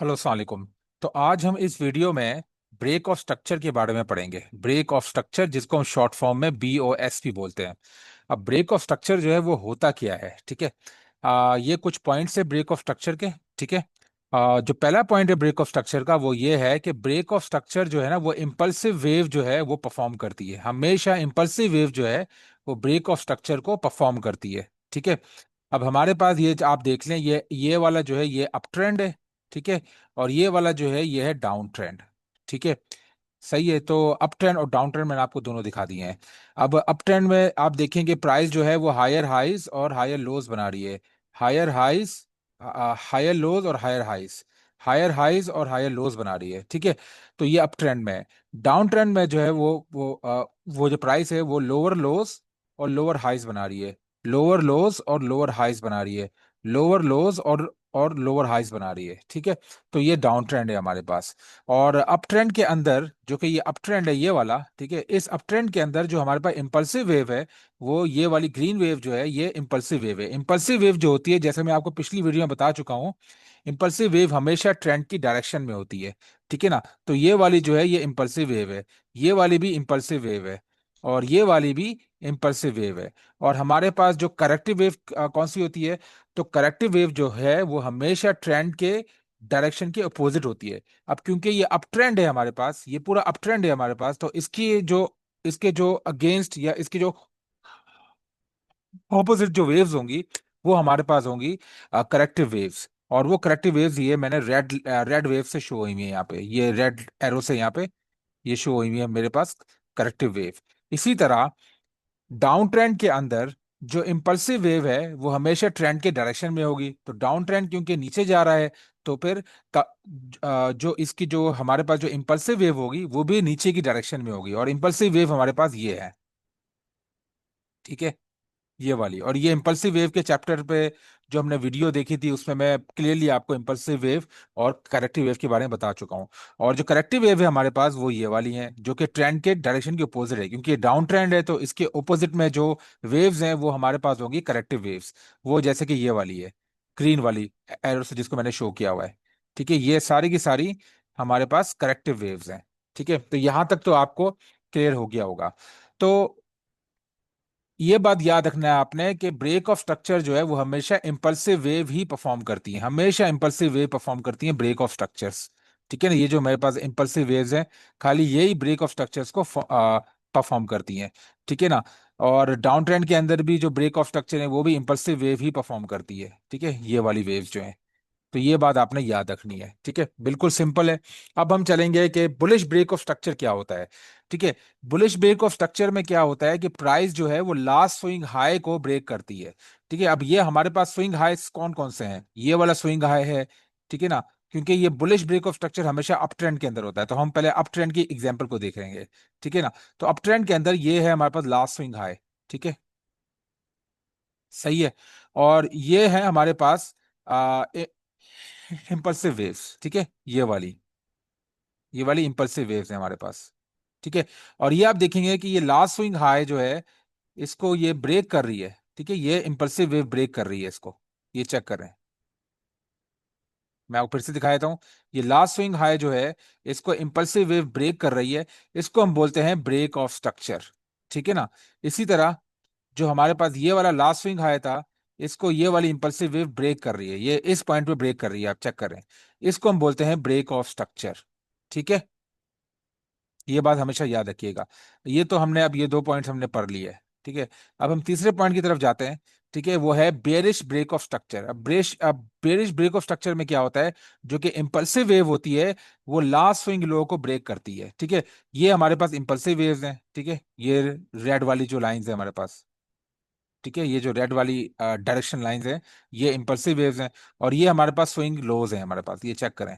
Hello अस्सलाम वालेकुम। तो आज हम इस वीडियो में ब्रेक ऑफ स्ट्रक्चर के बारे में पढ़ेंगे। ब्रेक ऑफ स्ट्रक्चर, जिसको हम शॉर्ट फॉर्म में BOS भी बोलते हैं। अब ब्रेक ऑफ स्ट्रक्चर जो है वो होता क्या है, ठीक है। ये कुछ पॉइंट्स है ब्रेक ऑफ स्ट्रक्चर के, ठीक है। जो पहला पॉइंट है ब्रेक ऑफ स्ट्रक्चर का वो ये है कि ब्रेक ऑफ स्ट्रक्चर जो है ना वो इम्पल्सिव वेव जो है वो परफॉर्म करती है। हमेशा इम्पल्सिव वेव जो है वो ब्रेक ऑफ स्ट्रक्चर को परफॉर्म करती है, ठीक है। अब हमारे पास ये आप देख लें, ये वाला जो है ये अप ट्रेंड है, ठीक है। और ये वाला जो है ये है डाउन ट्रेंड, ठीक है। सही है। तो अप ट्रेंड और डाउन ट्रेंड मैंने आपको दोनों दिखा दिए हैं। अब अप ट्रेंड में आप देखेंगे प्राइस जो है वो हायर हाइज और हायर लोज बना रही है। हायर हाइज, हायर लोज और हायर हाइज, हायर हाइज और हायर लोज बना रही है, ठीक है। तो ये अप ट्रेंड में है। डाउन ट्रेंड में जो है वो जो प्राइस है वो लोअर लोज और लोअर हाइज बना रही है। लोअर लोज और लोअर हाइज बना रही है। लोअर लोज और लोअर हाइज बना रही है, ठीक है। तो ये डाउन ट्रेंड है हमारे पास। और अप ट्रेंड के अंदर जो कि ये अप ट्रेंड है ये वाला, ठीक है, इस अप ट्रेंड के अंदर जो हमारे पास इंपल्सिव वेव है वो ये वाली ग्रीन वेव जो है ये इंपल्सिव वेव है। इंपल्सिव वेव जो होती है, जैसे मैं आपको पिछली वीडियो में बता चुका हूँ, इंपल्सिव वेव हमेशा ट्रेंड की डायरेक्शन में होती है, ठीक है ना। तो ये वाली जो है ये इंपल्सिव वेव है। ये वाली भी इंपल्सिव वेव है। और ये वाली भी इंपल्सिव वेव है। और हमारे पास जो करेक्टिव वेव कौन सी होती है? तो करेक्टिव वेव जो है वो हमेशा ट्रेंड के डायरेक्शन के अपोजिट होती है। अब क्योंकि ये अप ट्रेंड है हमारे पास, ये पूरा अप ट्रेंड है हमारे पास, तो इसके जो अगेंस्ट या इसके जो ऑपोजिट जो वेव्स होंगी वो हमारे पास होंगी करेक्टिव वेव्स। और वो करेक्टिव वेव्स ये मैंने रेड रेड वेव से शो हुई है यहाँ पे, ये रेड एरो से यहाँ पे ये शो हुई है मेरे पास करेक्टिव वेव। इसी तरह डाउन ट्रेंड के अंदर जो इम्पल्सिव वेव है वो हमेशा ट्रेंड के डायरेक्शन में होगी। तो डाउन ट्रेंड क्योंकि नीचे जा रहा है, तो फिर जो इसकी जो हमारे पास जो इम्पल्सिव वेव होगी वो भी नीचे की डायरेक्शन में होगी। और इम्पल्सिव वेव हमारे पास ये है, ठीक है, ये वाली। और ये इम्पल्सिव वेव के चैप्टर पे जो हमने वीडियो देखी थी उसमें मैं क्लियरली आपको इम्पल्सिव वेव और करेक्टिव वेव के बारे में बता चुका हूँ। और जो करेक्टिव वेव है हमारे पास वो ये वाली है जो कि ट्रेंड के डायरेक्शन के अपोजिट है, क्योंकि ये डाउन ट्रेंड है तो इसके अपोजिट में जो वेव्स हैं वो हमारे पास होंगी करेक्टिव वेव्स। वो जैसे कि ये वाली है, ग्रीन वाली एरो से जिसको मैंने शो किया हुआ है, ठीक है। ये सारी की सारी हमारे पास करेक्टिव वेव्स हैं, ठीक है। तो यहां तक तो आपको क्लियर हो गया होगा। तो ये बात याद रखना है आपने कि ब्रेक ऑफ स्ट्रक्चर जो है वो हमेशा इंपल्सिव वेव ही परफॉर्म करती है। हमेशा इंपल्सिव वेव परफॉर्म करती है ब्रेक ऑफ स्ट्रक्चर्स, ठीक है ना। ये जो मेरे पास इंपल्सिव वेव्स हैं खाली यही ब्रेक ऑफ स्ट्रक्चर्स को परफॉर्म करती हैं, ठीक है ना। और डाउन ट्रेंड के अंदर भी जो ब्रेक ऑफ स्ट्रक्चर है वो भी इंपल्सिव वेव ही परफॉर्म करती है, ठीक है, ये वाली वेव्स जो है। तो ये बात आपने याद रखनी है, ठीक है, बिल्कुल सिंपल है। अब हम चलेंगे कि बुलिश ब्रेक ऑफ स्ट्रक्चर क्या होता है, ठीक है। बुलिश ब्रेक ऑफ स्ट्रक्चर में क्या होता है कि प्राइस जो है वो लास्ट स्विंग हाई को ब्रेक करती है, ठीक है। अब ये हमारे पास स्विंग हाई कौन कौन से हैं? ये वाला स्विंग हाई है, ठीक है ना। क्योंकि ये बुलिश ब्रेक ऑफ स्ट्रक्चर हमेशा अप ट्रेंड के अंदर होता है, तो हम पहले अप ट्रेंड की एग्जांपल को देखेंगे, ठीक है ना। तो अप ट्रेंड के अंदर ये है हमारे पास लास्ट स्विंग हाई, ठीक है, सही है। और ये है हमारे पास इम्पल्सिव वेव्स, ठीक है, ये वाली इम्पल्सिव वेव्स है हमारे पास, ठीक है। और ये आप देखेंगे कि ये लास्ट स्विंग हाई जो है इसको ये ब्रेक कर रही है, ठीक है, ये इम्पल्सिव वेव ब्रेक कर रही है इसको। ये चेक कर रहे हैं, मैं आपको फिर से दिखा देता हूं। ये लास्ट स्विंग हाई जो है इसको इम्पल्सिव वेव ब्रेक कर रही है। इसको हम बोलते हैं ब्रेक ऑफ स्ट्रक्चर, ठीक है ना। इसी तरह जो हमारे पास ये वाला लास्ट स्विंग हाई था इसको ये वाली इंपल्सिव वेव ब्रेक कर रही है, ये इस पॉइंट पे ब्रेक कर रही है, आप चेक कर रहे हैं। इसको हम बोलते हैं ब्रेक ऑफ स्ट्रक्चर, ठीक है। ये बात हमेशा याद रखिएगा। ये तो हमने अब ये दो पॉइंट्स हमने पढ़ लिए है, ठीक है। अब हम तीसरे पॉइंट की तरफ जाते हैं, ठीक है, वो है बेरिश ब्रेक ऑफ स्ट्रक्चर। अब बेरिश ब्रेक ऑफ स्ट्रक्चर में क्या होता है? जो कि इंपल्सिव वेव होती है वो लास्ट स्विंग लो को ब्रेक करती है, ठीक है। ये हमारे पास इंपल्सिव वेव्स हैं, ठीक है, ये रेड वाली जो लाइंस है हमारे पास, ठीक है, ये जो रेड वाली डायरेक्शन लाइंस हैं ये इंपल्सिव वेव्स हैं। और ये हमारे पास स्विंग लोज हैं हमारे पास, ये चेक करें,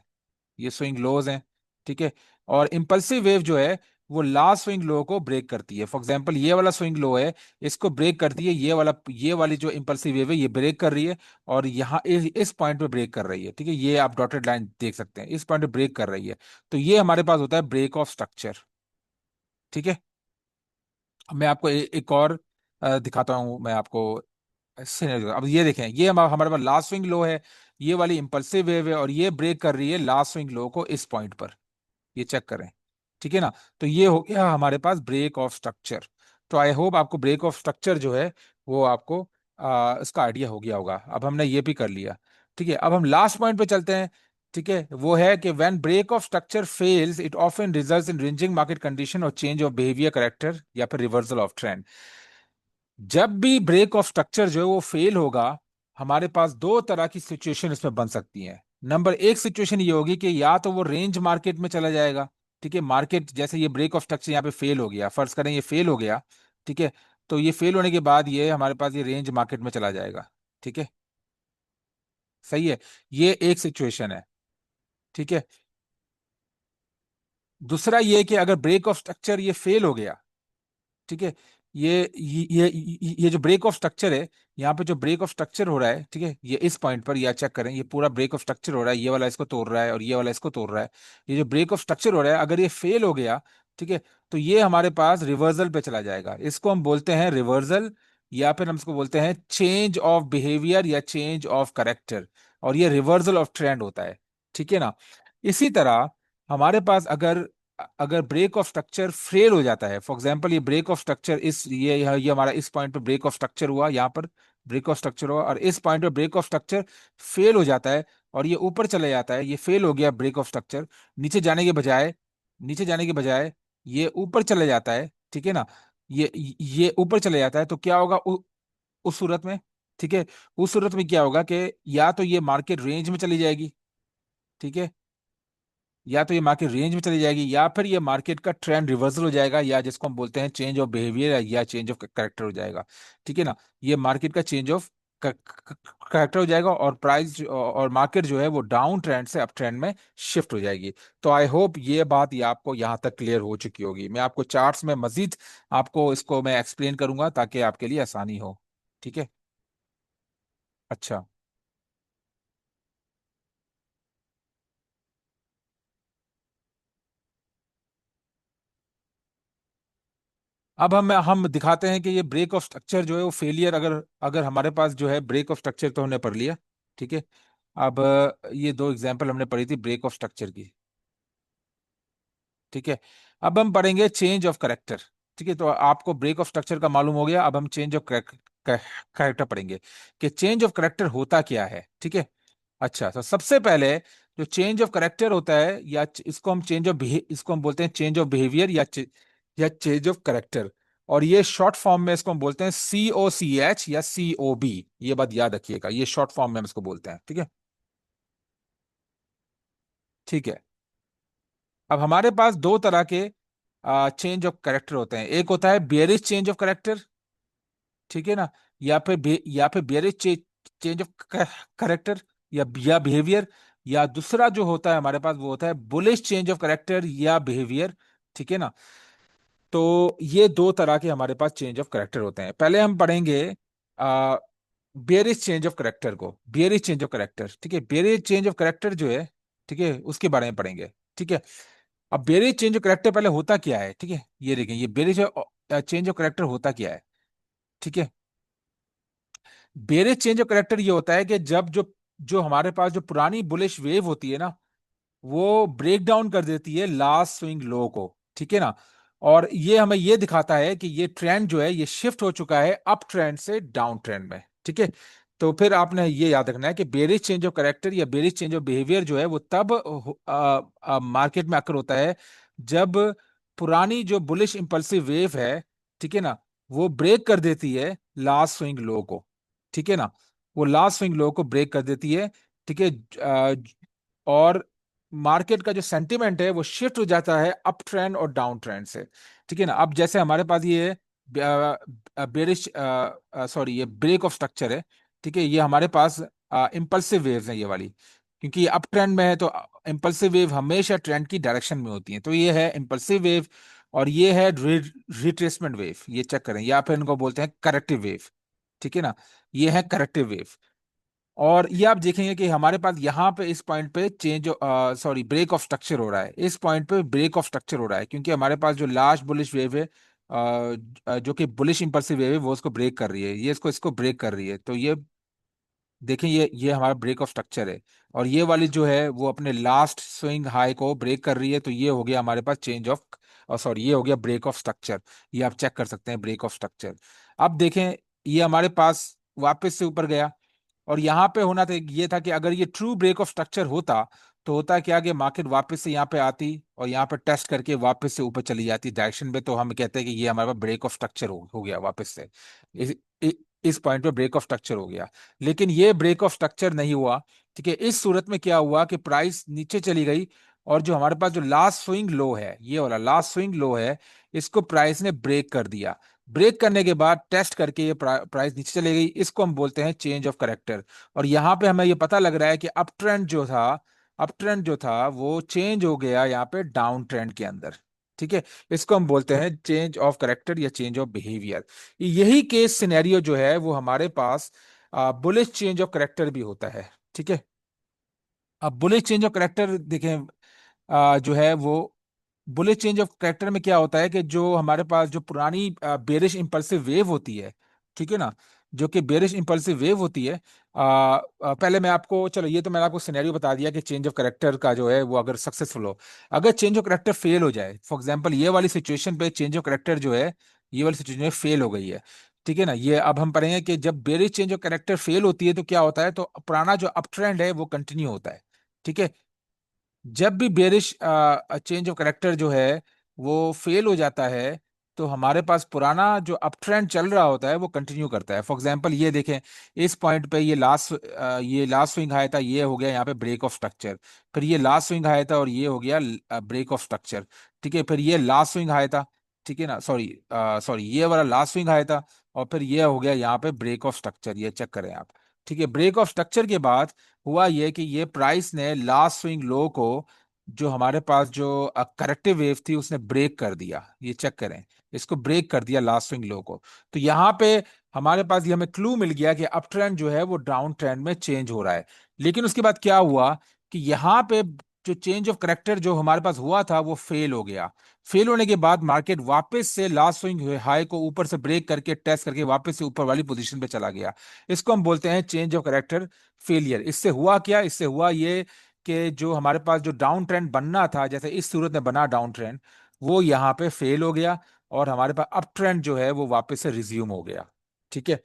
ये स्विंग लोज हैं, ठीक है। और इंपल्सिव वेव जो है वो लास्ट स्विंग लो को ब्रेक करती है। फॉर एग्जांपल ये वाला स्विंग लो है, इसको ब्रेक करती है ये वाली जो इंपल्सिव वेव है ये ब्रेक कर रही है। और यहाँ इस पॉइंट पे ब्रेक कर रही है, ठीक है, ये आप डॉटेड लाइन देख सकते हैं, इस पॉइंट पे ब्रेक कर रही है। तो ये हमारे पास होता है ब्रेक ऑफ स्ट्रक्चर, ठीक है। अब मैं आपको एक और दिखाता हूँ मैं आपको सिनेरियो। अब ये देखें, ये हमारे पास लास्ट स्विंग लो है, ये वाली इंपल्सिव वेव है और ये ब्रेक कर रही है लास्ट स्विंग लो को इस पॉइंट पर। ये चेक करें, ठीक है ना। तो ये हो गया हमारे पास ब्रेक ऑफ स्ट्रक्चर। तो आई होप आपको ब्रेक ऑफ स्ट्रक्चर जो है वो आपको इसका आइडिया हो गया होगा। अब हमने ये भी कर लिया, ठीक है। अब हम लास्ट पॉइंट पे चलते हैं, ठीक है। वो है कि when break of structure fails it often results in ranging market condition और चेंज ऑफ बिहेवियर करेक्टर या फिर रिवर्सल ऑफ ट्रेंड। जब भी ब्रेक ऑफ स्ट्रक्चर जो है वो फेल होगा, हमारे पास दो तरह की सिचुएशन इसमें बन सकती है। नंबर एक सिचुएशन ये होगी कि या तो वो रेंज मार्केट में चला जाएगा, ठीक है। मार्केट जैसे ये ब्रेक ऑफ स्ट्रक्चर यहाँ पे फेल हो गया, फर्ज करें ये फेल हो गया, ठीक है। तो ये फेल होने के बाद ये हमारे पास ये रेंज मार्केट में चला जाएगा, ठीक है। सही है, ये एक सिचुएशन है, ठीक है। दूसरा ये कि अगर ब्रेक ऑफ स्ट्रक्चर ये फेल हो गया, ठीक है। ये जो ब्रेक ऑफ स्ट्रक्चर है, यहाँ पे जो ब्रेक ऑफ स्ट्रक्चर हो रहा है, ठीक है, ये इस पॉइंट पर या चेक करें, ये पूरा ब्रेक ऑफ स्ट्रक्चर हो रहा है, ये वाला इसको तोड़ रहा है और ये वाला इसको तोड़ रहा है। ये जो ब्रेक ऑफ स्ट्रक्चर हो रहा है अगर ये फेल हो गया, ठीक है, तो ये हमारे पास रिवर्सल पे चला जाएगा। इसको हम बोलते हैं रिवर्सल, या फिर हम इसको बोलते हैं चेंज ऑफ बिहेवियर या चेंज ऑफ करेक्टर, और ये रिवर्सल ऑफ ट्रेंड होता है, ठीक है ना। इसी तरह हमारे पास अगर अगर ब्रेक ऑफ स्ट्रक्चर फेल हो जाता है, फॉर एग्जांपल ये ब्रेक ऑफ स्ट्रक्चर इस ये हमारा इस पॉइंट पे ब्रेक ऑफ स्ट्रक्चर हुआ, यहाँ पर ब्रेक ऑफ स्ट्रक्चर हुआ और इस पॉइंट पे ब्रेक ऑफ स्ट्रक्चर फेल हो जाता है और ये ऊपर चले जाता है, ये फेल हो गया ब्रेक ऑफ स्ट्रक्चर, नीचे जाने के बजाय, नीचे जाने के बजाय ये ऊपर चले जाता है, ठीक है ना। ये ऊपर चले जाता है तो क्या होगा उस सूरत में, ठीक है। उस सूरत में क्या होगा कि या तो ये मार्केट रेंज में चली जाएगी, ठीक है, या तो ये मार्केट रेंज में चली जाएगी या फिर ये मार्केट का ट्रेंड रिवर्सल हो जाएगा, या जिसको हम बोलते हैं चेंज ऑफ बिहेवियर या चेंज ऑफ करेक्टर हो जाएगा, ठीक है ना। ये मार्केट का चेंज ऑफ करेक्टर हो जाएगा और प्राइस और मार्केट जो है वो डाउन ट्रेंड से अप ट्रेंड में शिफ्ट हो जाएगी। तो आई होप ये बात ये आपको यहाँ तक क्लियर हो चुकी होगी। मैं आपको चार्ट्स में मजीद आपको इसको मैं एक्सप्लेन करूंगा ताकि आपके लिए आसानी हो, ठीक है। अच्छा, अब हम दिखाते हैं कि ये ब्रेक ऑफ स्ट्रक्चर जो है वो फेलियर, अगर अगर हमारे पास जो है ब्रेक ऑफ स्ट्रक्चर तो हमने पढ़ लिया, ठीक है। अब ये दो एग्जांपल हमने पढ़ी थी ब्रेक ऑफ स्ट्रक्चर की, ठीक है। अब हम पढ़ेंगे चेंज ऑफ करेक्टर, ठीक है। तो आपको ब्रेक ऑफ स्ट्रक्चर का मालूम हो गया, अब हम चेंज ऑफ करेक्टर पढ़ेंगे कि चेंज ऑफ करेक्टर होता क्या है, ठीक है। अच्छा, तो सबसे पहले जो चेंज ऑफ करेक्टर होता है या इसको हम चेंज ऑफ इसको हम बोलते हैं चेंज ऑफ बिहेवियर या चेंज ऑफ करेक्टर, और ये शॉर्ट फॉर्म में इसको हम बोलते हैं COCH या COB। ये बात याद रखिएगा, ये शॉर्ट फॉर्म में हम इसको बोलते हैं, ठीक है। ठीक है, अब हमारे पास दो तरह के चेंज ऑफ करेक्टर होते हैं। एक होता है बियरिश चेंज ऑफ करेक्टर, ठीक है ना, या फिर बियरिश चेंज ऑफ करेक्टर या बिहेवियर, या दूसरा जो होता है हमारे पास वो होता है बुलिश चेंज ऑफ करेक्टर या बिहेवियर, ठीक है ना। तो ये दो तरह के हमारे पास चेंज ऑफ करेक्टर होते हैं। पहले हम पढ़ेंगे आ, बेयरिश चेंज ऑफ करेक्टर को, बेयरिश चेंज ऑफ करेक्टर, ठीक है। बेयरिश चेंज ऑफ करेक्टर जो है, ठीक है, उसके बारे में पढ़ेंगे, ठीक है। अब बेयरिश चेंज ऑफ करेक्टर पहले होता क्या है, ठीक है, ये देखें, ये बेयरिश चेंज ऑफ करेक्टर होता क्या है, ठीक है। बेयरिश चेंज ऑफ करेक्टर ये होता है कि जब जो जो हमारे पास जो पुरानी बुलिश वेव होती है ना, वो ब्रेक डाउन कर देती है लास्ट स्विंग लो को, ठीक है ना। और ये हमें ये दिखाता है कि ये ट्रेंड जो है ये शिफ्ट हो चुका है अप ट्रेंड से डाउन ट्रेंड में, ठीक है। तो फिर आपने ये याद रखना है कि बेरिश चेंज ऑफ करेक्टर या बेरिश चेंज ऑफ बिहेवियर जो है वो तब मार्केट में अकर होता है जब पुरानी जो बुलिश इंपल्सिव वेव है, ठीक है ना, वो ब्रेक कर देती है लास्ट स्विंग लो को, ठीक है ना। वो लास्ट स्विंग लो को ब्रेक कर देती है, ठीक है। और मार्केट का जो सेंटिमेंट है वो शिफ्ट हो जाता है अप ट्रेंड और डाउन ट्रेंड से, ठीक है ना। अब जैसे हमारे पास ये बेरिश सॉरी ये ब्रेक ऑफ स्ट्रक्चर है, ठीक है। ये हमारे पास इम्पल्सिव वेव्स हैं ये वाली, क्योंकि ये अप ट्रेंड में है तो इम्पल्सिव वेव हमेशा ट्रेंड की डायरेक्शन में होती है। तो ये है इम्पल्सिव वेव और ये है रिट्रेसमेंट वेव, ये चेक करें, या फिर इनको बोलते हैं करेक्टिव वेव, ठीक है ना। ये है करेक्टिव वेव। और ये आप देखेंगे कि हमारे पास यहाँ पे इस पॉइंट पे change sorry break of structure हो रहा है, इस पॉइंट पे ब्रेक ऑफ स्ट्रक्चर हो रहा है, क्योंकि हमारे पास जो लास्ट बुलिश वेव है जो कि बुलिश इंपल्सिव वेव है वो उसको ब्रेक कर रही है, ये इसको इसको ब्रेक कर रही है। तो ये देखें ये हमारा ब्रेक ऑफ स्ट्रक्चर है, और ये वाली जो है वो अपने लास्ट स्विंग हाई को ब्रेक कर रही है, तो ये हो गया हमारे पास चेंज ऑफ, और सॉरी ये हो गया ब्रेक ऑफ स्ट्रक्चर। ये आप चेक कर सकते हैं ब्रेक ऑफ स्ट्रक्चर। अब देखें, ये हमारे पास वापस से ऊपर गया, और यहाँ पे होना था, ये था कि अगर ये ट्रू ब्रेक ऑफ स्ट्रक्चर होता तो होता क्या कि मार्केट वापस से यहाँ पे आती और यहाँ पे टेस्ट करके वापस से ऊपर चली जाती डायरेक्शन में, तो हम कहते हैं कि ये हमारे पास ब्रेक ऑफ स्ट्रक्चर हो गया वापस से। इस इस पॉइंट पे ब्रेक ऑफ स्ट्रक्चर हो गया। लेकिन ये ब्रेक ऑफ स्ट्रक्चर नहीं हुआ। ठीक है, इस सूरत में क्या हुआ कि प्राइस नीचे चली गई, और जो हमारे पास जो लास्ट स्विंग लो है, ये वाला लास्ट स्विंग लो है, इसको प्राइस ने ब्रेक कर दिया। ब्रेक करने के बाद टेस्ट करके ये प्राइस नीचे चली गई, इसको हम बोलते हैं चेंज ऑफ करेक्टर। और यहाँ पे हमें ये पता लग रहा है कि अप ट्रेंड जो था वो चेंज हो गया यहाँ पे डाउन ट्रेंड के अंदर। ठीक है, इसको हम बोलते हैं चेंज ऑफ करेक्टर या चेंज ऑफ बिहेवियर। यही केस सिनेरियो जो है वो हमारे पास बुलिश चेंज ऑफ करेक्टर भी होता है। ठीक है, अब बुलिश चेंज ऑफ करेक्टर देखें, जो है वो बुलिश चेंज ऑफ करेक्टर में क्या होता है कि जो हमारे पास जो पुरानी बेरिश इंपल्सिव वेव होती है, ठीक है ना, जो कि बेरिश इंपल्सिव वेव होती है, पहले मैं आपको, चलो ये तो मैंने आपको सिनेरियो बता दिया कि चेंज ऑफ करेक्टर का जो है वो अगर सक्सेसफुल हो, अगर चेंज ऑफ करेक्टर फेल हो जाए, फॉर एग्जांपल ये वाली सिचुएशन पे चेंज ऑफ करेक्टर जो है, ये वाली सिचुएशन में फेल हो गई है। ठीक है ना, ये अब हम पढ़ेंगे कि जब bearish change of character fail होती है तो क्या होता है, तो पुराना जो अप ट्रेंड है वो कंटिन्यू होता है। ठीक है, जब भी बेरिश चेंज ऑफ करेक्टर जो है वो फेल हो जाता है, तो हमारे पास पुराना जो अप ट्रेंड चल रहा होता है वो कंटिन्यू करता है। फॉर एग्जांपल ये देखें, इस पॉइंट पे ये लास्ट स्विंग आया था, ये हो गया यहाँ पे ब्रेक ऑफ स्ट्रक्चर। फिर ये लास्ट स्विंग आया था और ये हो गया ब्रेक ऑफ स्ट्रक्चर। ठीक है, फिर ये लास्ट स्विंग आया था, ठीक है ना, सॉरी सॉरी ये वाला लास्ट स्विंग आया था, और फिर ये हो गया यहाँ पे ब्रेक ऑफ स्ट्रक्चर, ये चेक करें आप। ठीक है, ब्रेक ऑफ स्ट्रक्चर के बाद हुआ ये कि ये प्राइस ने लास्ट स्विंग लो को, जो हमारे पास जो करेक्टिव वेव थी, उसने ब्रेक कर दिया, ये चेक करें, इसको ब्रेक कर दिया लास्ट स्विंग लो को। तो यहाँ पे हमारे पास ये हमें क्लू मिल गया कि अप ट्रेंड जो है वो डाउन ट्रेंड में चेंज हो रहा है। लेकिन उसके बाद क्या हुआ कि यहाँ पे जो चेंज ऑफ करेक्टर जो हमारे पास हुआ था वो फेल हो गया। फेल होने के बाद मार्केट वापस से लास्ट स्विंग हाई को ऊपर से ब्रेक करके टेस्ट करके वापस से ऊपर वाली पोजीशन पे चला गया। इसको हम बोलते हैं चेंज ऑफ करेक्टर फेलियर। इससे हुआ क्या, इससे हुआ ये कि जो हमारे पास जो डाउन ट्रेंड बनना था, जैसे इस सूरत में बना डाउन ट्रेंड, वो यहाँ पे फेल हो गया, और हमारे पास अप ट्रेंड जो है वो वापस से रिज्यूम हो गया। ठीक है,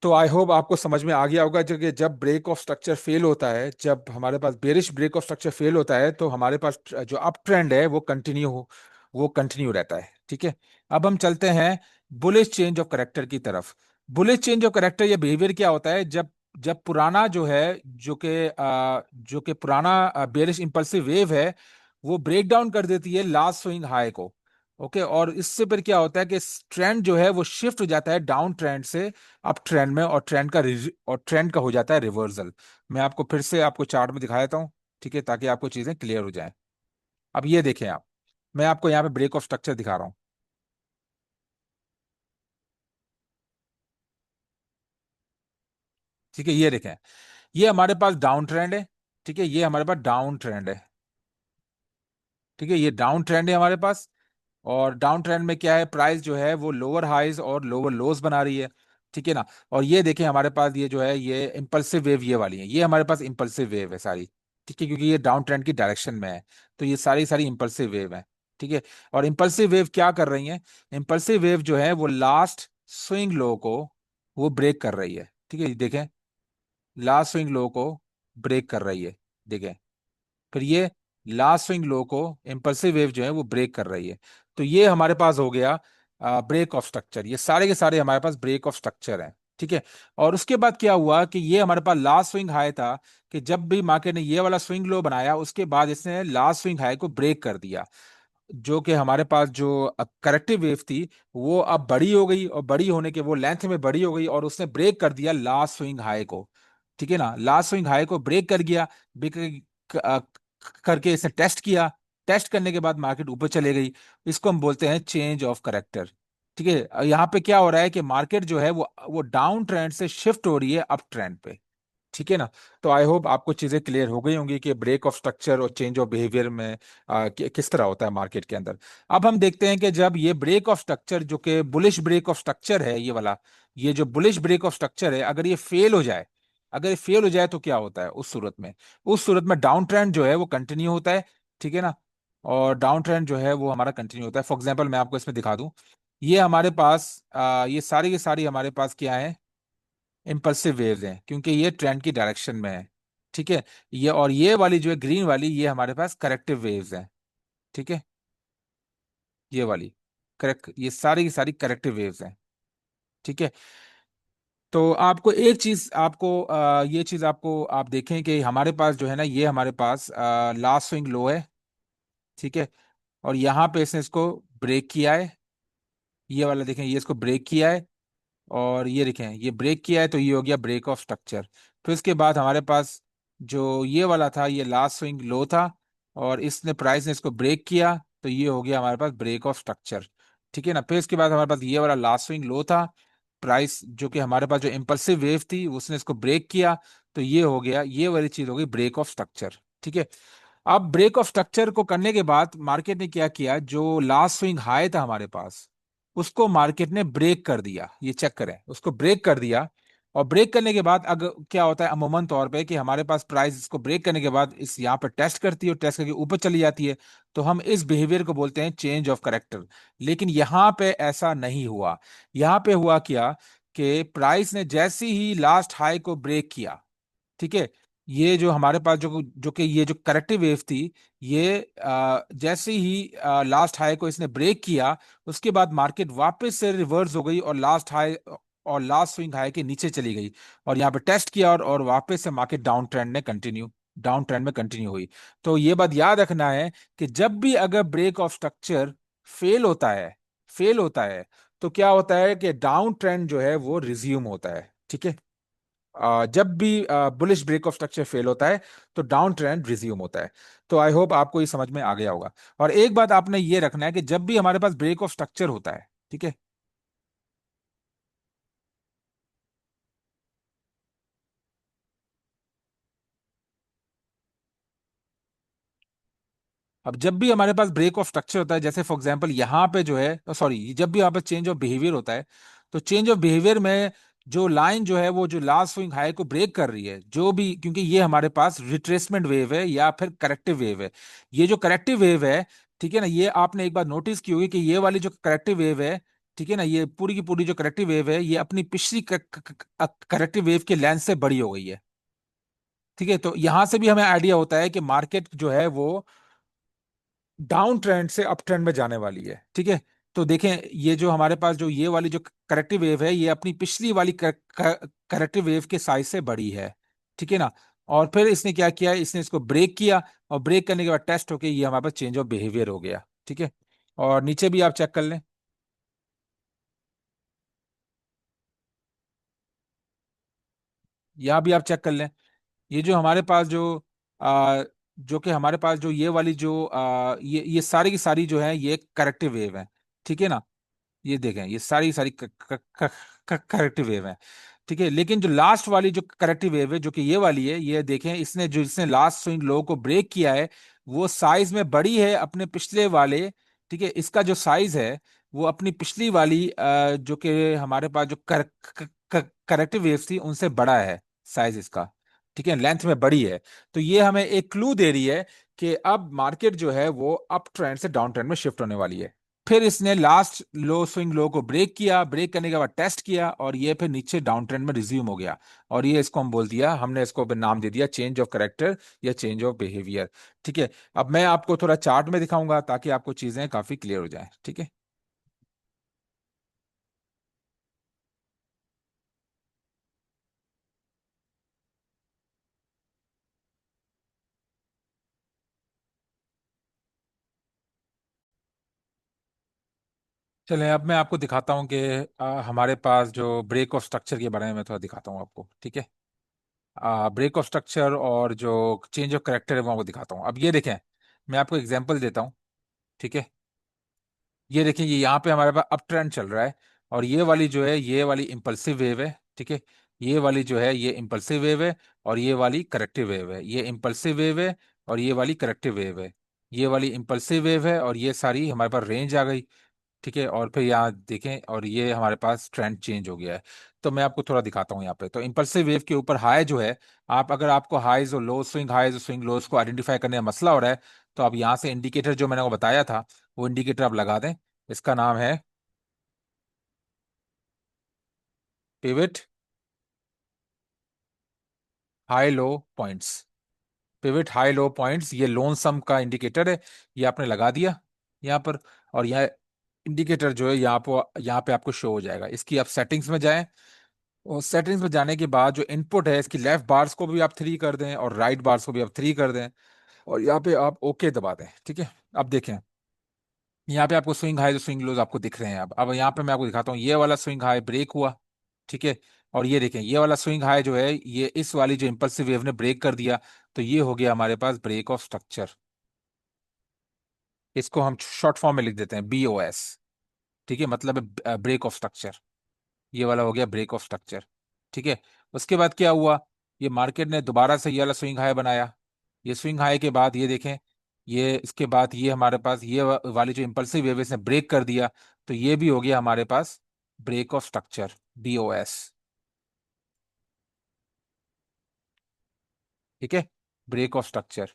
तो आई होप आपको समझ में आ गया होगा कि जब ब्रेक ऑफ स्ट्रक्चर फेल होता है, जब हमारे पास bearish break of structure fail होता है, तो हमारे पास जो अप ट्रेंड है वो कंटिन्यू रहता है। ठीक है, अब हम चलते हैं बुलिश चेंज ऑफ करेक्टर की तरफ। बुलिश चेंज ऑफ करेक्टर या बिहेवियर क्या होता है, जब जब पुराना जो है, जो कि पुराना बेरिश इंपल्सिव वेव है, वो ब्रेक डाउन कर देती है लास्ट स्विंग हाई को। ओके, और इससे फिर क्या होता है कि ट्रेंड जो है वो शिफ्ट हो जाता है डाउन ट्रेंड से अप ट्रेंड में, और ट्रेंड का हो जाता है रिवर्सल। मैं आपको फिर से आपको चार्ट में दिखा देता हूँ, ठीक है, ताकि आपको चीजें क्लियर हो जाएं। अब ये देखें आप, मैं आपको यहाँ पे ब्रेक ऑफ स्ट्रक्चर दिखा रहा हूँ। ठीक है, ये देखें, ये हमारे पास डाउन ट्रेंड है। ठीक है, ये हमारे पास डाउन ट्रेंड है। ठीक है, ये डाउन ट्रेंड है हमारे पास, और डाउन ट्रेंड में क्या है, प्राइस जो है वो लोअर हाइज और लोअर लोज बना रही है। ठीक है ना, और ये देखें हमारे पास ये जो है ये इंपल्सिव वेव ये वाली है, ये हमारे पास इंपल्सिव वेव है सारी। ठीक है, क्योंकि ये डाउन ट्रेंड की डायरेक्शन में है, तो ये सारी सारी इंपल्सिव वेव है। ठीक है, और इंपल्सिव वेव क्या कर रही है, इंपल्सिव वेव जो है वो लास्ट स्विंग लो को वो ब्रेक कर रही है। ठीक है, ये देखें, लास्ट स्विंग लो को ब्रेक कर रही है, देखें। फिर ये लास्ट स्विंग लो को इम्पल्सिव वेव जो है वो ब्रेक कर रही है। तो ये हमारे पास हो गया ब्रेक ऑफ स्ट्रक्चर, ये सारे के सारे हमारे पास ब्रेक ऑफ स्ट्रक्चर हैं। ठीक है, और उसके बाद क्या हुआ कि ये हमारे पास लास्ट स्विंग हाई था, कि जब भी मार्केट ने ये वाला स्विंग लो बनाया उसके बाद इसने लास्ट स्विंग हाई को ब्रेक कर दिया, जो कि हमारे पास जो करेक्टिव वेव थी वो अब बड़ी हो गई, और बड़ी होने के वो लेंथ में बड़ी हो गई, और उसने ब्रेक कर दिया लास्ट स्विंग हाई को। ठीक है ना, लास्ट स्विंग हाई को ब्रेक कर गया, करके इसने टेस्ट किया। टेस्ट करने के बाद मार्केट ऊपर चले गई। इसको हम बोलते हैं चेंज ऑफ करेक्टर। ठीक है, यहाँ पे क्या हो रहा है कि मार्केट जो है वो डाउन ट्रेंड से शिफ्ट हो रही है अप ट्रेंड पे। ठीक है ना, तो आई होप आपको चीजें क्लियर हो गई होंगी कि ब्रेक ऑफ स्ट्रक्चर और चेंज ऑफ बिहेवियर में किस तरह होता है मार्केट के अंदर। अब हम देखते हैं कि जब ये ब्रेक ऑफ स्ट्रक्चर जो कि बुलिश ब्रेक ऑफ स्ट्रक्चर है, ये वाला, ये जो बुलिश ब्रेक ऑफ स्ट्रक्चर है, अगर ये फेल हो जाए, अगर ये फेल हो जाए तो क्या होता है उस सूरत में डाउन ट्रेंड जो है वो कंटिन्यू होता है, ठीक है ना। और डाउन ट्रेंड जो है वो हमारा कंटिन्यू होता है। फॉर एग्जांपल मैं आपको इसमें दिखा दूं, ये हमारे पास ये सारी की सारी हमारे पास क्या है, इम्पल्सिव वेव्स हैं, क्योंकि ये ट्रेंड की डायरेक्शन में है, ठीक है। ये और ये वाली जो है ग्रीन वाली, ये हमारे पास करेक्टिव वेव्स हैं, ठीक है। ये वाली करेक्ट, ये सारी की सारी करेक्टिव वेव्स हैं, ठीक है। तो आपको एक चीज आपको ये चीज आपको आप देखें कि हमारे पास जो है ना, ये हमारे पास लास्ट स्विंग लो है, ठीक है। और यहाँ पे इसने इसको ब्रेक किया है, ये वाला देखें, ये इसको ब्रेक किया है। और ये देखें, ये ब्रेक किया है, तो ये हो गया ब्रेक ऑफ स्ट्रक्चर। फिर इसके बाद हमारे पास जो ये वाला था, ये लास्ट स्विंग लो था, और इसने प्राइस ने इसको ब्रेक किया, तो ये हो गया हमारे पास ब्रेक ऑफ स्ट्रक्चर, ठीक है ना। फिर इसके बाद हमारे पास ये वाला लास्ट स्विंग लो था, प्राइस जो कि हमारे पास जो इम्पल्सिव वेव थी उसने इसको ब्रेक किया, तो ये हो गया, ये वाली चीज हो गई ब्रेक ऑफ स्ट्रक्चर, ठीक है। अब ब्रेक ऑफ स्ट्रक्चर को करने के बाद मार्केट ने क्या किया, जो लास्ट स्विंग हाई था हमारे पास, उसको मार्केट ने ब्रेक कर दिया, ये चेक करें, उसको ब्रेक कर दिया। और ब्रेक करने के बाद अगर क्या होता है अमूमन तौर पे कि हमारे पास प्राइस इसको ब्रेक करने के बाद इस यहाँ पे टेस्ट करती है, और टेस्ट करके ऊपर चली जाती है, तो हम इस बिहेवियर को बोलते हैं चेंज ऑफ करेक्टर। लेकिन यहाँ पे ऐसा नहीं हुआ। यहाँ पे हुआ क्या कि प्राइस ने जैसे ही लास्ट हाई को ब्रेक किया, ठीक है, ये जो हमारे पास जो जो कि ये जो करेक्टिव वेव थी, ये जैसे ही लास्ट हाई को इसने ब्रेक किया, उसके बाद मार्केट वापस से रिवर्स हो गई और लास्ट हाई और लास्ट स्विंग हाई के नीचे चली गई, और यहाँ पे टेस्ट किया, और वापस से मार्केट डाउन ट्रेंड में कंटिन्यू हुई। तो ये बात याद रखना है कि जब भी अगर ब्रेक ऑफ स्ट्रक्चर फेल होता है फेल होता है तो क्या होता है कि डाउन ट्रेंड जो है वो रिज्यूम होता है, ठीक है। जब भी bullish break of structure fail होता है तो डाउन ट्रेंड रिज्यूम होता है। तो आई होप आपको ये समझ में आ गया होगा। और एक बात आपने ये रखना है कि जब भी हमारे पास ब्रेक ऑफ स्ट्रक्चर होता है, ठीक है। अब जब भी हमारे पास ब्रेक ऑफ स्ट्रक्चर होता है, जैसे फॉर एग्जांपल यहाँ पे जो है, सॉरी, जब भी यहाँ पे चेंज ऑफ बिहेवियर होता है, तो चेंज ऑफ बिहेवियर में जो लाइन जो है वो जो लास्ट स्विंग हाई को ब्रेक कर रही है, जो भी, क्योंकि ये हमारे पास रिट्रेसमेंट वेव है या फिर करेक्टिव वेव है। ये जो करेक्टिव वेव है, ठीक है ना, ये आपने एक बार नोटिस की होगी कि ये वाली जो करेक्टिव वेव है, ठीक है ना, ये पूरी की पूरी जो करेक्टिव वेव है, ये अपनी पिछली करेक्टिव वेव के लेंथ से बड़ी हो गई है, ठीक है। तो यहां से भी हमें आइडिया होता है कि मार्केट जो है वो डाउन ट्रेंड से अप ट्रेंड में जाने वाली है, ठीक है। तो देखें, ये जो हमारे पास जो ये वाली जो करेक्टिव वेव है, ये अपनी पिछली वाली करेक्टिव वेव के साइज से बड़ी है, ठीक है ना। और फिर इसने क्या किया, इसने इसको ब्रेक किया, और ब्रेक करने के बाद टेस्ट होके ये हमारे पास चेंज ऑफ बिहेवियर हो गया, ठीक है। और नीचे भी आप चेक कर लें, यहाँ भी आप चेक कर लें, ये जो हमारे पास जो कि हमारे पास जो ये वाली जो ये सारी की सारी जो है, ये करेक्टिव वेव है, ठीक है ना। ये देखें, ये सारी सारी करेक्टिव वेव है, ठीक है। लेकिन जो लास्ट वाली जो करेक्टिव वेव है, जो कि ये वाली है, ये देखें, इसने लास्ट स्विंग लो को ब्रेक किया है, वो साइज में बड़ी है अपने पिछले वाले, ठीक है। इसका जो साइज है वो अपनी पिछली वाली जो कि हमारे पास जो करेक्टिव वेव थी उनसे बड़ा है साइज इसका, ठीक है, लेंथ में बड़ी है। तो ये हमें एक क्लू दे रही है कि अब मार्केट जो है वो अप ट्रेंड से डाउन ट्रेंड में शिफ्ट होने वाली है। फिर इसने लास्ट लो स्विंग लो को ब्रेक किया, ब्रेक करने के बाद टेस्ट किया, और ये फिर नीचे डाउन ट्रेंड में रिज्यूम हो गया। और ये इसको हम बोल दिया, हमने इसको फिर नाम दे दिया चेंज ऑफ करेक्टर या चेंज ऑफ बिहेवियर, ठीक है। अब मैं आपको थोड़ा चार्ट में दिखाऊंगा ताकि आपको चीजें काफी क्लियर हो जाए, ठीक है। चलें, अब मैं आपको दिखाता हूँ कि हमारे पास जो ब्रेक ऑफ स्ट्रक्चर के बारे में मैं थोड़ा दिखाता हूँ आपको, ठीक है। ब्रेक ऑफ स्ट्रक्चर और जो चेंज ऑफ करेक्टर है वो आपको दिखाता हूँ। अब ये देखें, मैं आपको एग्जांपल देता हूँ, ठीक है। ये देखिए, ये यहाँ पे हमारे पास अप ट्रेंड चल रहा है, और ये वाली जो है, ये वाली इंपल्सिव वेव है, ठीक है। ये वाली जो है ये इंपल्सिव वेव है, और ये वाली करेक्टिव वेव है। ये इंपल्सिव वेव है और ये वाली करेक्टिव वेव है। ये वाली इंपल्सिव वेव है, और ये सारी हमारे पास रेंज आ गई, ठीक है। और फिर यहाँ देखें, और ये हमारे पास ट्रेंड चेंज हो गया है। तो मैं आपको थोड़ा दिखाता हूँ यहाँ पे। तो इम्पल्सिव वेव के ऊपर हाई जो है, आप अगर आपको हाईज और लो, स्विंग हाईज और स्विंग लोज को आइडेंटिफाई करने में मसला हो रहा है, तो आप यहाँ से इंडिकेटर जो मैंने को बताया था, वो इंडिकेटर आप लगा दें। इसका नाम है pivot high low points. Pivot high low points, ये लोन सम का इंडिकेटर है। ये आपने लगा दिया यहाँ पर, और यह इंडिकेटर जो है यहाँ पे आपको शो हो जाएगा। इसकी आप सेटिंग्स में जाएं, और सेटिंग्स में जाने के बाद जो इनपुट है, इसकी लेफ्ट बार्स को भी आप 3 कर दें और राइट बार्स को भी आप 3 कर दें, और यहाँ पे आप ओके दबा दें। ठीक है, अब देखें यहाँ पे आपको स्विंग हाई, स्विंग लोज आपको दिख रहे हैं। अब यहाँ पे मैं आपको दिखाता हूँ, ये वाला स्विंग हाई ब्रेक हुआ। ठीक है, और ये देखें, ये वाला स्विंग हाई जो है, ये इस वाली जो इंपल्सिव वेव ने ब्रेक कर दिया। तो ये हो गया हमारे पास ब्रेक ऑफ स्ट्रक्चर। इसको हम शॉर्ट फॉर्म में लिख देते हैं BOS। ठीक है, मतलब ब्रेक ऑफ स्ट्रक्चर। ये वाला हो गया ब्रेक ऑफ स्ट्रक्चर। ठीक है, उसके बाद क्या हुआ, ये मार्केट ने दोबारा से ये वाला स्विंग हाई बनाया। ये स्विंग हाई के बाद ये देखें, ये इसके बाद ये हमारे पास ये वाली जो इम्पल्सिव वेव इसने ब्रेक कर दिया। तो ये भी हो गया हमारे पास ब्रेक ऑफ स्ट्रक्चर, BOS। ठीक है, ब्रेक ऑफ स्ट्रक्चर।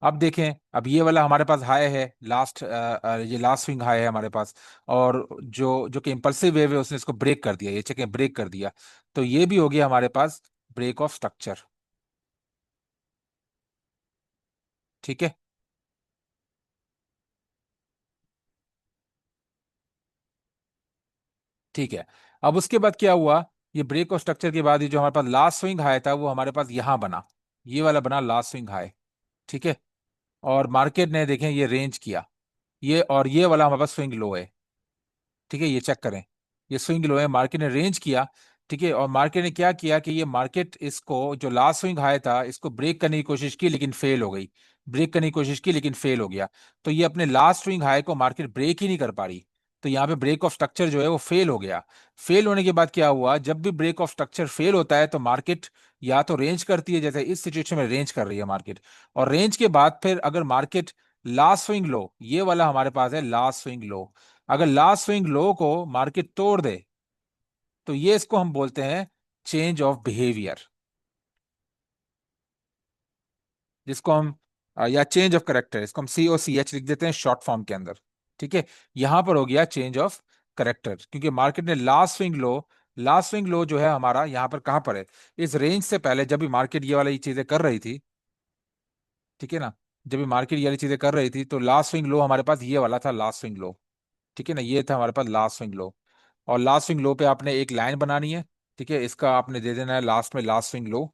अब देखें, अब ये वाला हमारे पास हाई है, लास्ट ये लास्ट स्विंग हाई है हमारे पास। और जो जो कि इम्पल्सिव वेव है, उसने इसको ब्रेक कर दिया, ये चेकें ब्रेक कर दिया। तो ये भी हो गया हमारे पास ब्रेक ऑफ स्ट्रक्चर। ठीक है, ठीक है। अब उसके बाद क्या हुआ, ये ब्रेक ऑफ स्ट्रक्चर के बाद ये जो हमारे पास लास्ट स्विंग हाई था, वो हमारे पास यहां बना, ये वाला बना लास्ट स्विंग हाई। ठीक है, और मार्केट ने देखें ये रेंज किया, ये और ये वाला हमारे पास स्विंग लो है। ठीक है, ये चेक करें, ये स्विंग लो है, मार्केट ने रेंज किया। ठीक है, और मार्केट ने क्या किया कि ये मार्केट इसको जो लास्ट स्विंग हाई था, इसको ब्रेक करने की कोशिश की लेकिन फेल हो गई। ब्रेक करने की कोशिश की लेकिन फेल हो गया। तो ये अपने लास्ट स्विंग हाई को मार्केट ब्रेक ही नहीं कर पा रही। तो यहाँ पे ब्रेक ऑफ स्ट्रक्चर जो है वो फेल हो गया। फेल होने के बाद क्या हुआ, जब भी ब्रेक ऑफ स्ट्रक्चर फेल होता है, तो मार्केट या तो रेंज करती है, जैसे इस सिचुएशन में रेंज कर रही है मार्केट। और रेंज के बाद फिर अगर मार्केट लास्ट स्विंग लो, ये वाला हमारे पास है लास्ट स्विंग लो, अगर लास्ट स्विंग लो को मार्केट तोड़ दे, तो ये इसको हम बोलते हैं चेंज ऑफ बिहेवियर, जिसको हम या चेंज ऑफ करेक्टर, इसको हम COCH लिख देते हैं शॉर्ट फॉर्म के अंदर। ठीक है, यहां पर हो गया चेंज ऑफ करेक्टर, क्योंकि मार्केट ने लास्ट स्विंग लो जो है हमारा यहाँ पर कहां पर है, इस रेंज से पहले जब भी मार्केट ये वाली चीजें कर रही थी। ठीक है ना, जब भी मार्केट ये वाली चीजें कर रही थी, तो लास्ट स्विंग लो हमारे पास ये वाला था लास्ट स्विंग लो। ठीक है ना, ये था हमारे पास लास्ट स्विंग लो। और लास्ट स्विंग लो पे आपने एक लाइन बनानी है। ठीक है, इसका आपने दे देना है लास्ट में लास्ट स्विंग लो।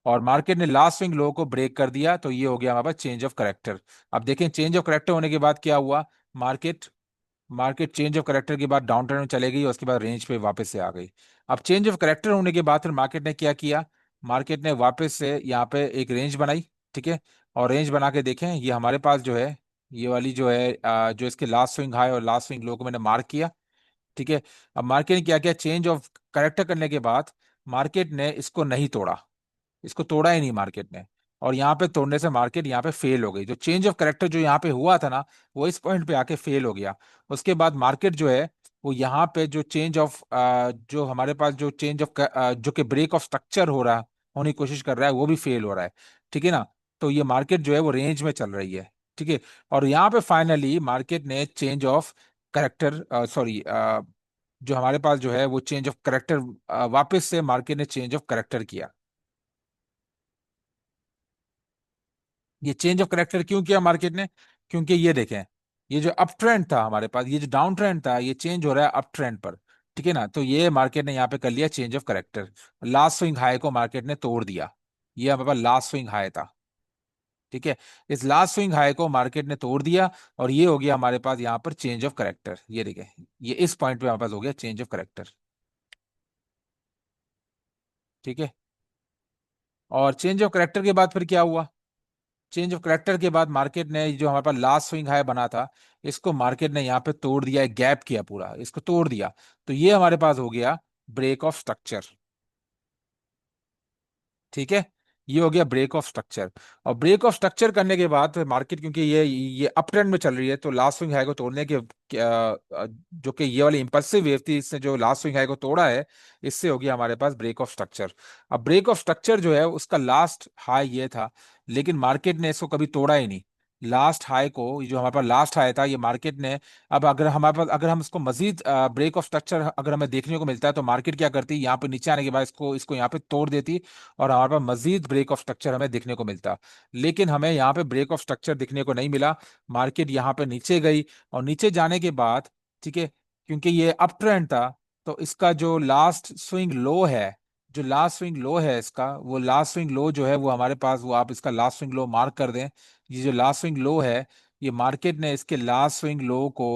और मार्केट ने लास्ट स्विंग लो को ब्रेक कर दिया, तो ये हो गया हमारे पास चेंज ऑफ करेक्टर। अब देखें, चेंज ऑफ करेक्टर होने के बाद क्या हुआ, market market change of character के बाद डाउन ट्रेंड में चले गई, और उसके बाद रेंज पे वापस से आ गई। अब चेंज ऑफ करेक्टर होने के बाद फिर मार्केट ने क्या किया, मार्केट ने वापस से यहाँ पे एक रेंज बनाई। ठीक है, और रेंज बना के देखें, ये हमारे पास जो है, ये वाली जो है जो इसके लास्ट स्विंग हाई और लास्ट स्विंग लो को मैंने मार्क किया। ठीक है, अब मार्केट ने क्या किया, चेंज ऑफ करेक्टर करने के बाद मार्केट ने इसको नहीं तोड़ा, इसको तोड़ा ही नहीं मार्केट ने। और यहाँ पे तोड़ने से मार्केट यहाँ पे फेल हो गई, जो चेंज ऑफ करेक्टर जो यहाँ पे हुआ था ना, वो इस पॉइंट पे आके फेल हो गया। उसके बाद मार्केट जो है, वो यहाँ पे जो चेंज ऑफ जो हमारे पास जो चेंज ऑफ जो कि ब्रेक ऑफ स्ट्रक्चर हो रहा होने की कोशिश कर रहा है, वो भी फेल हो रहा है। ठीक है ना, तो ये मार्केट जो है वो रेंज में चल रही है। ठीक है, और यहाँ पे फाइनली मार्केट ने चेंज ऑफ करेक्टर, सॉरी, जो हमारे पास जो है वो चेंज ऑफ करेक्टर, वापस से मार्केट ने चेंज ऑफ करेक्टर किया। ये चेंज ऑफ करेक्टर क्यों किया मार्केट ने, क्योंकि ये देखें, ये जो अप ट्रेंड था हमारे पास, ये जो डाउन ट्रेंड था, ये चेंज हो रहा है अप ट्रेंड पर। ठीक है ना, तो ये मार्केट ने यहाँ पे कर लिया change of character. Last swing high को मार्केट ने तोड़ दिया, ये हमारे पास लास्ट स्विंग हाई था। ठीक है, इस लास्ट स्विंग हाई को मार्केट ने तोड़ दिया, और ये हो गया हमारे पास यहाँ पर चेंज ऑफ करेक्टर। ये देखें, ये इस पॉइंट पे हमारे पास हो गया चेंज ऑफ करेक्टर। ठीक है, और चेंज ऑफ करेक्टर के बाद फिर क्या हुआ, चेंज ऑफ करेक्टर के बाद मार्केट ने जो हमारे पास लास्ट स्विंग हाई बना था, इसको मार्केट ने यहाँ पे तोड़ दिया, एक गैप किया पूरा, इसको तोड़ दिया। तो ये हमारे पास हो गया ब्रेक ऑफ स्ट्रक्चर। ठीक है, ये हो गया ब्रेक ऑफ स्ट्रक्चर। और ब्रेक ऑफ स्ट्रक्चर करने के बाद मार्केट, क्योंकि ये अप ट्रेंड में चल रही है, तो लास्ट स्विंग हाई को तोड़ने के जो कि ये वाली इंपल्सिव वेव थी, इसने जो लास्ट स्विंग हाई को तोड़ा है, इससे हो गया हमारे पास ब्रेक ऑफ स्ट्रक्चर। अब ब्रेक ऑफ स्ट्रक्चर जो है उसका लास्ट हाई ये था, लेकिन मार्केट ने इसको कभी तोड़ा ही नहीं। लास्ट हाई को, ये जो हमारे पास लास्ट हाई था, ये मार्केट ने, अब अगर हमारे पास, अगर हम इसको मजीद ब्रेक ऑफ स्ट्रक्चर अगर हमें देखने को मिलता है, तो मार्केट क्या करती है, यहाँ पे नीचे आने के बाद इसको इसको यहाँ पे तोड़ देती, और हमारे पास मजीद ब्रेक ऑफ स्ट्रक्चर हमें देखने को मिलता। लेकिन हमें यहाँ पे ब्रेक ऑफ स्ट्रक्चर दिखने को नहीं मिला। मार्केट यहाँ पे नीचे गई, और नीचे जाने के बाद, ठीक है, क्योंकि ये अप ट्रेंड था, तो इसका जो लास्ट स्विंग लो है, जो लास्ट स्विंग लो है इसका, वो लास्ट स्विंग लो जो है वो हमारे पास, वो आप इसका लास्ट स्विंग लो मार्क कर दें। ये जो लास्ट स्विंग लो है, ये मार्केट ने इसके लास्ट स्विंग लो को,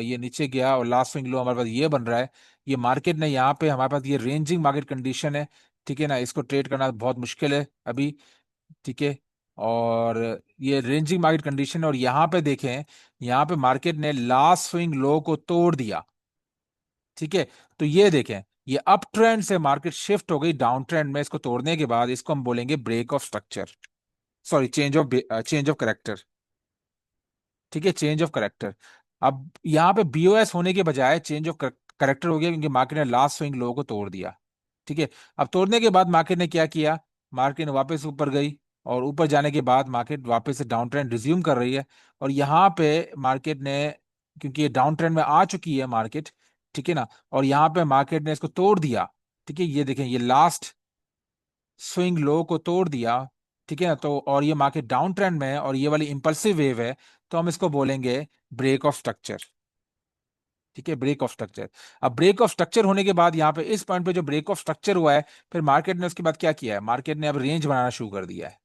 ये नीचे गया और लास्ट स्विंग लो हमारे पास ये बन रहा है। ये मार्केट ने यहाँ पे, हमारे पास ये रेंजिंग मार्केट कंडीशन है, ठीक है ना, इसको ट्रेड करना बहुत मुश्किल है अभी, ठीक है। और ये रेंजिंग मार्केट कंडीशन है, और यहाँ पे देखें, यहाँ पे मार्केट ने लास्ट स्विंग लो को तोड़ दिया, ठीक है। तो ये देखें, ये अप ट्रेंड से मार्केट शिफ्ट हो गई डाउन ट्रेंड में, इसको तोड़ने के बाद इसको हम बोलेंगे break of structure, sorry change of character, ठीक है, चेंज ऑफ करेक्टर। अब यहाँ पे बीओएस होने के बजाय चेंज ऑफ करेक्टर हो गया, क्योंकि मार्केट ने लास्ट स्विंग लो को तोड़ दिया, ठीक है। अब तोड़ने के बाद मार्केट ने क्या किया, मार्केट ने वापस ऊपर गई, और ऊपर जाने के बाद मार्केट वापस से डाउन ट्रेंड रिज्यूम कर रही है। और यहाँ पे मार्केट ने, क्योंकि ये डाउन ट्रेंड में आ चुकी है मार्केट, ठीक है ना, और यहाँ पे मार्केट ने इसको तोड़ दिया, ठीक है, ये देखें, ये लास्ट स्विंग लो को तोड़ दिया, ठीक है ना, तो और ये मार्केट डाउन ट्रेंड में है, और ये वाली इंपल्सिव वेव है, तो हम इसको बोलेंगे ब्रेक ऑफ स्ट्रक्चर, ठीक है, ब्रेक ऑफ स्ट्रक्चर। अब ब्रेक ऑफ स्ट्रक्चर होने के बाद यहाँ पे इस पॉइंट पे जो ब्रेक ऑफ स्ट्रक्चर हुआ है, फिर मार्केट ने उसके बाद क्या किया है, मार्केट ने अब रेंज बनाना शुरू कर दिया है,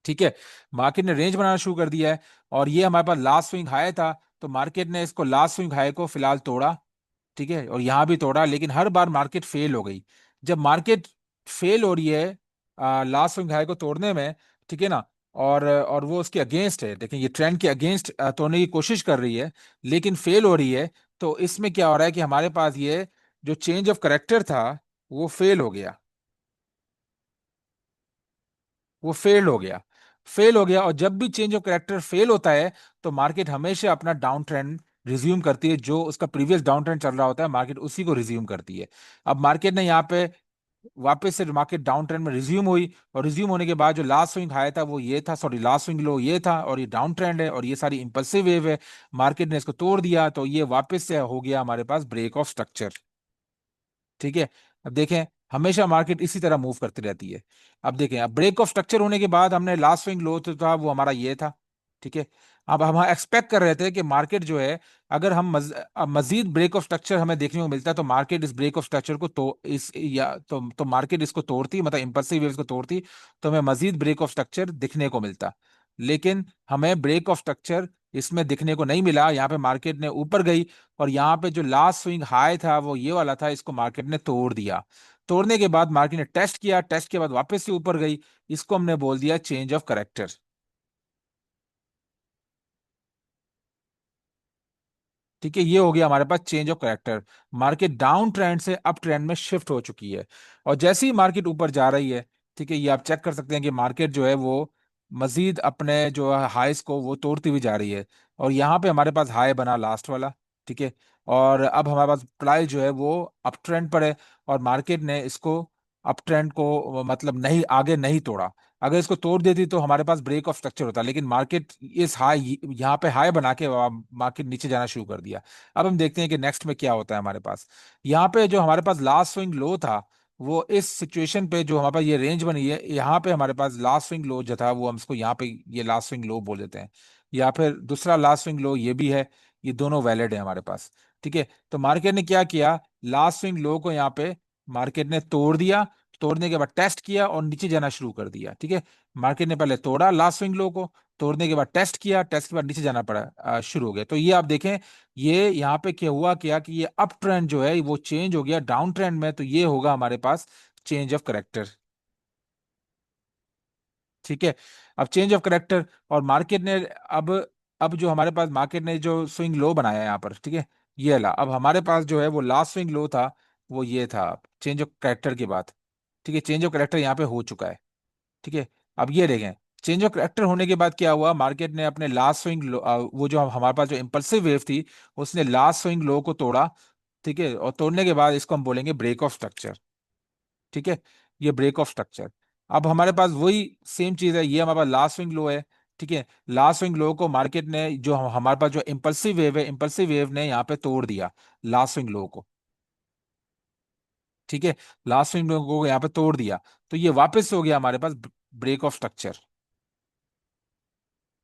ठीक है। मार्केट ने रेंज बनाना शुरू कर दिया है, और ये हमारे पास लास्ट स्विंग हाई था, तो मार्केट ने इसको लास्ट स्विंग हाई को फिलहाल तोड़ा, ठीक है, और यहां भी तोड़ा, लेकिन हर बार मार्केट फेल हो गई। जब मार्केट फेल हो रही है लास्ट स्विंग हाई को तोड़ने में, ठीक है ना, और वो उसके अगेंस्ट है, देखिए ये ट्रेंड के अगेंस्ट तोड़ने की कोशिश कर रही है, लेकिन फेल हो रही है। तो इसमें क्या हो रहा है कि हमारे पास ये जो चेंज ऑफ करेक्टर था, वो फेल हो गया, वो फेल हो गया, फेल हो गया। और जब भी चेंज ऑफ कैरेक्टर फेल होता है, तो मार्केट हमेशा अपना डाउन ट्रेंड रिज्यूम करती है, जो उसका प्रीवियस डाउन ट्रेंड चल रहा होता है, मार्केट उसी को रिज्यूम करती है। अब मार्केट ने यहाँ पे वापस से मार्केट डाउन ट्रेंड में रिज्यूम हुई, और रिज्यूम होने के बाद जो लास्ट स्विंग हाई था वो ये था, सॉरी लास्ट स्विंग लो ये था, और ये डाउन ट्रेंड है, और ये सारी इंपल्सिव वेव है, मार्केट ने इसको तोड़ दिया, तो ये वापस से हो गया हमारे पास ब्रेक ऑफ स्ट्रक्चर, ठीक है। अब देखें, हमेशा मार्केट इसी तरह मूव करती रहती है। अब देखें, अब ब्रेक ऑफ स्ट्रक्चर होने के बाद हमने लास्ट स्विंग लो तो था वो हमारा ये था, ठीक है। अब हम एक्सपेक्ट कर रहे थे कि मार्केट जो है, अगर हम अब मजीद ब्रेक ऑफ स्ट्रक्चर हमें देखने को मिलता है, तो मार्केट इस ब्रेक ऑफ स्ट्रक्चर को तो इस या तो मार्केट इसको तोड़ती, मतलब इंपल्सिव वेव्स को तोड़ती, तो हमें मजीद ब्रेक ऑफ स्ट्रक्चर दिखने को मिलता। लेकिन हमें ब्रेक ऑफ स्ट्रक्चर इसमें दिखने को नहीं मिला। यहाँ पे मार्केट ने ऊपर गई, और यहाँ पे जो लास्ट स्विंग हाई था वो ये वाला था, इसको मार्केट ने तोड़ दिया। तोड़ने के बाद मार्केट ने टेस्ट किया, टेस्ट के बाद वापस से ऊपर गई, इसको हमने बोल दिया चेंज ऑफ करेक्टर, ठीक है। ये हो गया हमारे पास change of character. Market down trend से अप ट्रेंड में शिफ्ट हो चुकी है, और जैसे ही मार्केट ऊपर जा रही है, ठीक है, ये आप चेक कर सकते हैं कि मार्केट जो है वो मजीद अपने जो हाईस को वो तोड़ती हुई जा रही है। और यहाँ पे हमारे पास हाई बना लास्ट वाला, ठीक है। और अब हमारे पास प्राइस जो है वो अप ट्रेंड पर है, और मार्केट ने इसको अप ट्रेंड को मतलब नहीं, आगे नहीं तोड़ा। अगर इसको तोड़ देती तो हमारे पास ब्रेक ऑफ स्ट्रक्चर होता, लेकिन मार्केट इस हाई, यहाँ पे हाई बना के मार्केट नीचे जाना शुरू कर दिया। अब हम देखते हैं कि नेक्स्ट में क्या होता है हमारे पास। यहाँ पे जो हमारे पास लास्ट स्विंग लो था, वो इस सिचुएशन पे जो हमारे पास ये रेंज बनी है, यहाँ पे हमारे पास लास्ट स्विंग लो जो था वो हम इसको यहाँ पे ये लास्ट स्विंग लो बोल देते हैं, या फिर दूसरा लास्ट स्विंग लो ये भी है, ये दोनों वैलिड है हमारे पास, ठीक है। तो मार्केट ने क्या किया, लास्ट स्विंग लो को यहाँ पे मार्केट ने तोड़ दिया, तोड़ने के बाद टेस्ट किया और नीचे जाना शुरू कर दिया, ठीक है। मार्केट ने पहले तोड़ा लास्ट स्विंग लो को, तोड़ने के बाद टेस्ट किया, टेस्ट के बाद नीचे जाना पड़ा, शुरू हो गया। तो ये आप देखें, ये यहाँ पे क्या हुआ, क्या कि ये अप ट्रेंड जो है वो चेंज हो गया डाउन ट्रेंड में, तो ये होगा हमारे पास चेंज ऑफ करेक्टर, ठीक है। अब चेंज ऑफ करेक्टर, और मार्केट ने अब अब जो हमारे पास मार्केट ने जो स्विंग लो बनाया है यहाँ पर, ठीक है, ये ला, अब हमारे पास जो है वो लास्ट स्विंग लो था, वो ये था चेंज ऑफ कैरेक्टर की बात। ठीक है, चेंज ऑफ कैरेक्टर यहाँ पे हो चुका है। ठीक है, अब ये देखें, चेंज ऑफ करेक्टर होने के बाद क्या हुआ, मार्केट ने अपने लास्ट स्विंग वो जो हमारे पास जो इम्पल्सिव वेव थी, उसने लास्ट स्विंग लो को तोड़ा। ठीक है, और तोड़ने के बाद इसको हम बोलेंगे ब्रेक ऑफ स्ट्रक्चर। ठीक है, ये ब्रेक ऑफ स्ट्रक्चर। अब हमारे पास वही सेम चीज है, ये हमारे पास लास्ट स्विंग लो है। ठीक है, लास्ट स्विंग लो को मार्केट ने जो हमारे पास जो इम्पल्सिव वेव है, इम्पल्सिव वेव ने यहाँ पे तोड़ दिया लास्ट स्विंग लो को। ठीक है, लास्ट स्विंग लो को यहाँ पे तोड़ दिया, तो ये वापस हो गया हमारे पास ब्रेक ऑफ स्ट्रक्चर।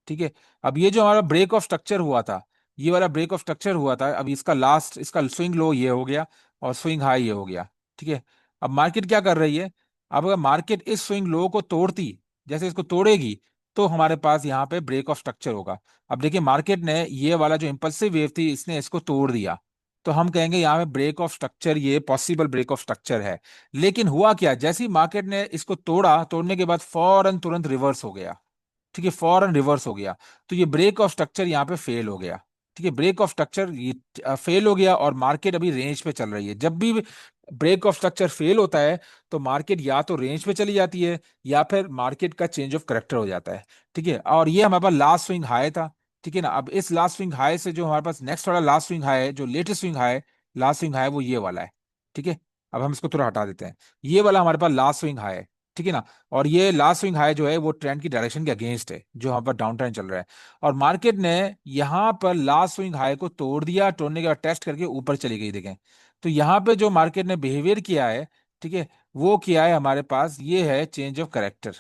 ठीक है, अब ये जो हमारा ब्रेक ऑफ स्ट्रक्चर हुआ था, ये वाला ब्रेक ऑफ स्ट्रक्चर हुआ था, अब इसका लास्ट, इसका स्विंग लो ये हो गया और स्विंग हाई ये हो गया। ठीक है, अब मार्केट क्या कर रही है, अब अगर मार्केट इस स्विंग लो को तोड़ती, जैसे इसको तोड़ेगी, तो हमारे पास यहाँ पे ब्रेक ऑफ स्ट्रक्चर होगा। अब देखिए, मार्केट ने ये वाला जो इम्पल्सिव वेव थी, इसने इसको तोड़ दिया, तो हम कहेंगे यहाँ पे ब्रेक ऑफ स्ट्रक्चर, ये पॉसिबल ब्रेक ऑफ स्ट्रक्चर है। लेकिन हुआ क्या, जैसे ही मार्केट ने इसको तोड़ा, तोड़ने के बाद फौरन तुरंत रिवर्स हो गया। ठीक है, फौरन रिवर्स हो गया, तो ये ब्रेक ऑफ स्ट्रक्चर यहाँ पे फेल हो गया। ठीक है, ब्रेक ऑफ स्ट्रक्चर ये फेल हो गया, और मार्केट अभी रेंज पे चल रही है। जब भी ब्रेक ऑफ स्ट्रक्चर फेल होता है, तो मार्केट या तो रेंज पे चली जाती है, या फिर मार्केट का चेंज ऑफ करेक्टर हो जाता है। ठीक है, और ये हमारे पास लास्ट स्विंग हाई था। ठीक है ना, अब इस लास्ट स्विंग हाई से जो हमारे पास नेक्स्ट वाला लास्ट स्विंग हाई है, जो latest swing high, last swing high, वो ये वाला है। ठीक है, अब हम इसको थोड़ा हटा देते हैं, ये वाला हमारे पास लास्ट स्विंग हाई है। ठीक है ना, और ये लास्ट स्विंग हाई जो है, वो ट्रेंड की डायरेक्शन के अगेंस्ट है, जो यहाँ पर डाउन ट्रेंड चल रहा है। और मार्केट ने यहाँ पर लास्ट स्विंग हाई को तोड़ दिया, तोड़ने के बाद टेस्ट करके ऊपर चली गई, देखें। तो यहाँ पे जो मार्केट ने बिहेवियर किया है, ठीक है, वो किया है हमारे पास, ये है चेंज ऑफ करेक्टर।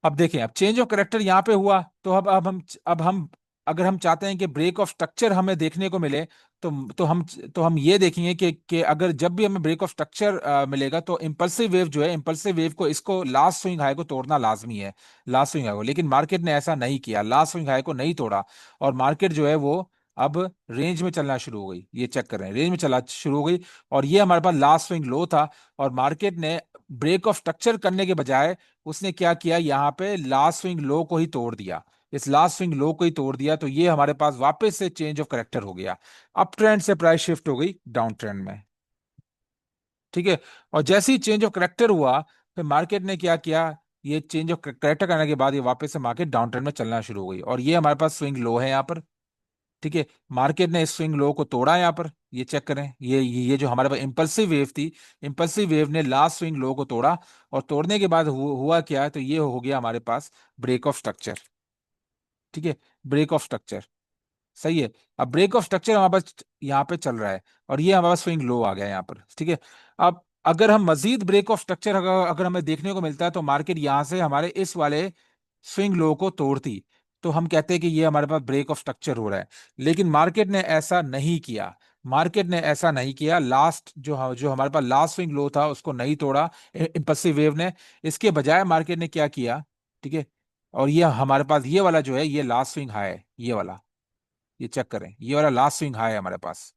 अब देखें, अब चेंज ऑफ करेक्टर यहाँ पे हुआ, तो अब हम अगर हम चाहते हैं कि ब्रेक ऑफ स्ट्रक्चर हमें देखने को मिले, तो तो हम ये देखेंगे कि अगर जब भी हमें ब्रेक ऑफ स्ट्रक्चर मिलेगा, तो इम्पल्सिव वेव जो है, इम्पल्सिव वेव को, इसको लास्ट स्विंग हाई को तोड़ना लाजमी है, लास्ट स्विंग हाई को। लेकिन मार्केट ने ऐसा नहीं किया, लास्ट स्विंग हाई को नहीं तोड़ा, और मार्केट जो है वो अब रेंज में चलना शुरू हो गई, ये चेक कर रहे हैं, रेंज में चला शुरू हो गई। और ये हमारे पास लास्ट स्विंग लो था, और मार्केट ने ब्रेक ऑफ स्ट्रक्चर करने के बजाय उसने क्या किया, यहाँ पे लास्ट स्विंग लो को ही तोड़ दिया, इस लास्ट स्विंग लो को ही तोड़ दिया, तो ये हमारे पास वापस से चेंज ऑफ करेक्टर हो गया। अप ट्रेंड से प्राइस शिफ्ट हो गई डाउन ट्रेंड में। ठीक है, और जैसे ही चेंज ऑफ करेक्टर हुआ, फिर मार्केट ने क्या किया, ये चेंज ऑफ करेक्टर करने के बाद ये वापस से मार्केट डाउन ट्रेंड में चलना शुरू हो गई, और ये हमारे पास स्विंग लो है यहाँ पर। ठीक है, मार्केट ने इस स्विंग लो को तोड़ा यहाँ पर, ये चेक करें, ये जो हमारे पास इंपल्सिव वेव थी, इंपल्सिव वेव ने लास्ट स्विंग लो को तोड़ा, और तोड़ने के बाद हुआ क्या, तो ये हो गया हमारे पास ब्रेक ऑफ स्ट्रक्चर। ठीक है, ब्रेक ऑफ स्ट्रक्चर, सही है। अब ब्रेक ऑफ स्ट्रक्चर हमारे पास यहाँ पे चल रहा है, और ये हमारे पास स्विंग लो आ गया यहाँ पर। ठीक है, अब अगर हम मजीद ब्रेक ऑफ स्ट्रक्चर अगर अगर हमें देखने को मिलता है, तो मार्केट यहाँ से हमारे इस वाले स्विंग लो को तोड़ती, तो हम कहते हैं कि ये हमारे पास ब्रेक ऑफ स्ट्रक्चर हो रहा है। लेकिन मार्केट ने ऐसा नहीं किया, मार्केट ने ऐसा नहीं किया, लास्ट जो हमारे पास लास्ट स्विंग लो था, उसको नहीं तोड़ा इम्पल्सिव वेव ने। इसके बजाय मार्केट ने क्या किया, ठीक है, और ये हमारे पास ये वाला जो है, ये लास्ट स्विंग हाई है, ये वाला, ये चेक करें, ये वाला लास्ट स्विंग हाई है हमारे पास।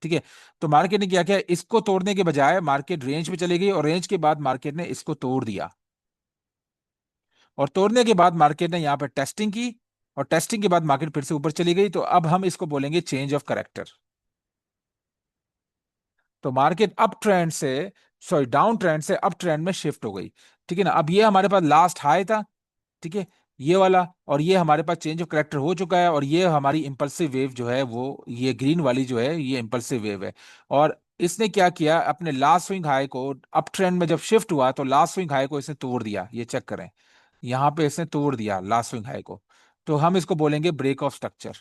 ठीक है, तो मार्केट ने क्या किया, इसको तोड़ने के बजाय मार्केट रेंज पे चली गई, और रेंज के बाद मार्केट ने इसको तोड़ दिया, और तोड़ने के बाद मार्केट ने यहाँ पे टेस्टिंग की, और टेस्टिंग के बाद मार्केट फिर से ऊपर चली गई, तो अब हम इसको बोलेंगे चेंज ऑफ करेक्टर। तो मार्केट अप ट्रेंड से, सॉरी, डाउन ट्रेंड से अप ट्रेंड में शिफ्ट हो गई। ठीक है ना, अब ये हमारे पास लास्ट हाई था, ठीक है, ये वाला, और ये हमारे पास चेंज ऑफ करेक्टर हो चुका है, और ये हमारी इंपल्सिव वेव जो है, वो ये ग्रीन वाली जो है, ये इंपल्सिव वेव है। और इसने क्या किया, अपने लास्ट स्विंग हाई को, अप ट्रेंड में जब शिफ्ट हुआ, तो लास्ट स्विंग हाई को इसने तोड़ दिया, ये चेक करें, यहाँ पे इसने तोड़ दिया लास्ट स्विंग हाई को, तो हम इसको बोलेंगे ब्रेक ऑफ स्ट्रक्चर।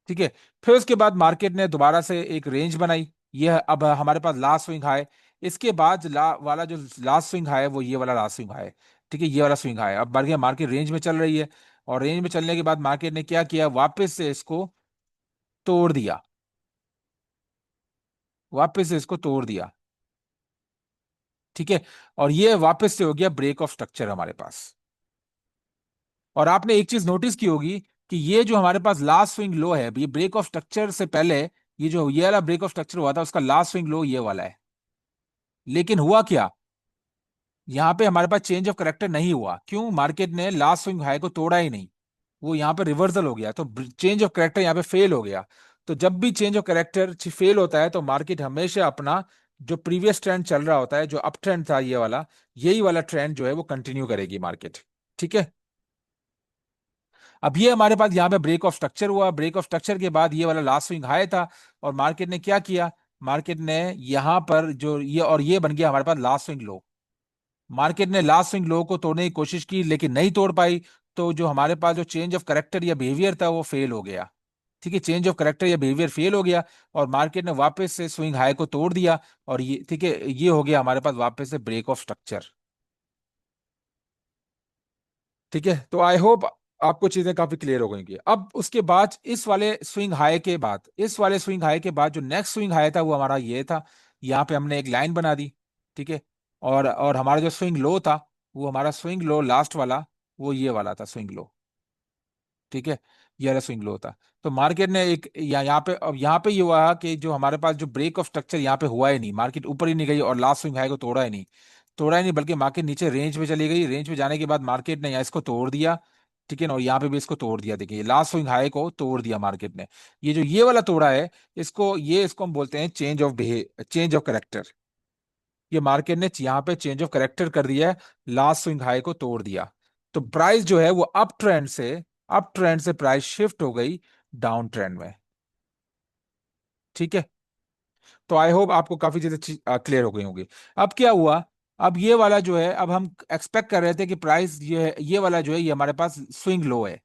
ठीक है, फिर उसके बाद मार्केट ने दोबारा से एक रेंज बनाई, ये अब हमारे पास लास्ट स्विंग हाई, इसके बाद वाला जो लास्ट स्विंग हाई है, वो ये वाला लास्ट स्विंग हाई है। ठीक है, ये वाला स्विंग हाई, अब बढ़ गया, मार्केट रेंज में चल रही है, और रेंज में चलने के बाद मार्केट ने क्या किया, वापस से इसको तोड़ दिया, वापस से इसको तोड़ दिया। ठीक है, और ये वापस से हो गया ब्रेक ऑफ स्ट्रक्चर हमारे पास। और आपने एक चीज नोटिस की होगी, कि ये जो हमारे पास लास्ट स्विंग लो है, ये ब्रेक ऑफ स्ट्रक्चर से पहले, ये वाला ब्रेक ऑफ स्ट्रक्चर हुआ था, उसका लास्ट स्विंग लो ये वाला है। लेकिन हुआ क्या, यहाँ पे हमारे पास चेंज ऑफ करेक्टर नहीं हुआ, क्यों, मार्केट ने लास्ट स्विंग हाई को तोड़ा ही नहीं। वो यहाँ पे रिवर्सल हो गया, तो चेंज ऑफ करेक्टर यहाँ पे फेल हो गया। तो जब भी चेंज ऑफ करेक्टर फेल होता है तो मार्केट हमेशा अपना जो प्रीवियस ट्रेंड चल रहा होता है, जो अप ट्रेंड था ये वाला, यही वाला ट्रेंड जो है वो कंटिन्यू करेगी मार्केट। ठीक है। अब ये हमारे पास यहाँ पे ब्रेक ऑफ स्ट्रक्चर हुआ, ब्रेक ऑफ स्ट्रक्चर के बाद ये वाला लास्ट स्विंग हाई था, और मार्केट ने क्या किया, मार्केट ने यहाँ पर जो ये, और ये बन गया हमारे पास लास्ट स्विंग लो। मार्केट ने लास्ट स्विंग लो को तोड़ने की कोशिश की लेकिन नहीं तोड़ पाई। तो जो हमारे पास जो चेंज ऑफ करेक्टर या बिहेवियर था वो फेल हो गया। ठीक है, चेंज ऑफ करेक्टर या बिहेवियर फेल हो गया, और मार्केट ने वापस से स्विंग हाई को तोड़ दिया। और ये ठीक है, ये हो गया हमारे पास वापस से ब्रेक ऑफ स्ट्रक्चर। ठीक है, तो आई होप आपको चीजें काफी क्लियर हो गई होंगी। अब उसके बाद इस वाले स्विंग हाई के बाद, इस वाले स्विंग हाई के बाद जो नेक्स्ट स्विंग हाई था वो हमारा ये था। यहाँ पे हमने एक लाइन बना दी। ठीक है। और हमारा जो स्विंग लो था, वो हमारा स्विंग लो लास्ट वाला, वो ये वाला था स्विंग लो। ठीक है, ये वाला स्विंग लो था। तो मार्केट ने एक यहाँ पे, अब यहाँ पे ये हुआ कि जो हमारे पास जो ब्रेक ऑफ स्ट्रक्चर यहाँ पे हुआ ही नहीं, मार्केट ऊपर ही नहीं गई और लास्ट स्विंग हाई को तोड़ा ही नहीं। तोड़ा ही नहीं, बल्कि मार्केट नीचे रेंज में चली गई। रेंज में जाने के बाद मार्केट ने यहाँ इसको तोड़ दिया। ठीक है ना, और यहाँ पे भी इसको तोड़ दिया। देखिए लास्ट स्विंग हाई को तोड़ दिया मार्केट ने। ये जो ये वाला तोड़ा है, इसको हम बोलते हैं चेंज ऑफ करेक्टर। ये मार्केट ने यहाँ पे चेंज ऑफ करेक्टर कर दिया है, लास्ट स्विंग हाई को तोड़ दिया। तो प्राइस जो है वो अप ट्रेंड से प्राइस शिफ्ट हो गई डाउन ट्रेंड में। ठीक है, तो आई होप आपको काफी चीजें क्लियर हो गई होंगी। अब क्या हुआ, अब ये वाला जो है, अब हम एक्सपेक्ट कर रहे थे कि प्राइस ये वाला जो है ये हमारे पास स्विंग लो है।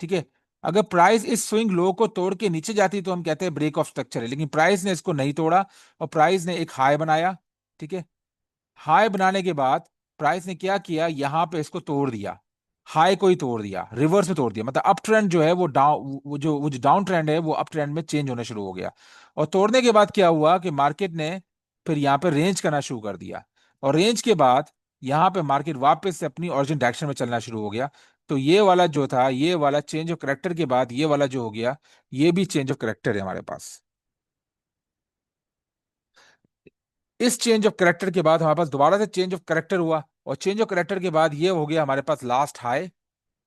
ठीक है, अगर प्राइस इस स्विंग लो को तोड़ के नीचे जाती तो हम कहते हैं ब्रेक ऑफ स्ट्रक्चर है, लेकिन प्राइस ने इसको नहीं तोड़ा, और प्राइस ने एक हाई बनाया। ठीक है, हाई बनाने के बाद प्राइस ने क्या किया, यहां पे इसको तोड़ दिया। हाई को ही तोड़ दिया, रिवर्स में तोड़ दिया, मतलब अप ट्रेंड जो है वो डाउन, वो जो डाउन ट्रेंड है वो अप ट्रेंड में चेंज होना शुरू हो गया। और तोड़ने के बाद क्या हुआ कि मार्केट ने फिर यहाँ पे रेंज करना शुरू कर दिया। और रेंज के बाद यहाँ पे मार्केट वापस से अपनी ओरिजिन डायरेक्शन में चलना शुरू हो गया। तो ये वाला जो था, ये वाला चेंज ऑफ करेक्टर के बाद ये वाला जो हो गया, ये भी चेंज ऑफ करेक्टर है हमारे पास। इस चेंज ऑफ करेक्टर के बाद हमारे पास दोबारा से चेंज ऑफ करेक्टर हुआ, और चेंज ऑफ करेक्टर के बाद ये हो गया हमारे पास लास्ट हाई।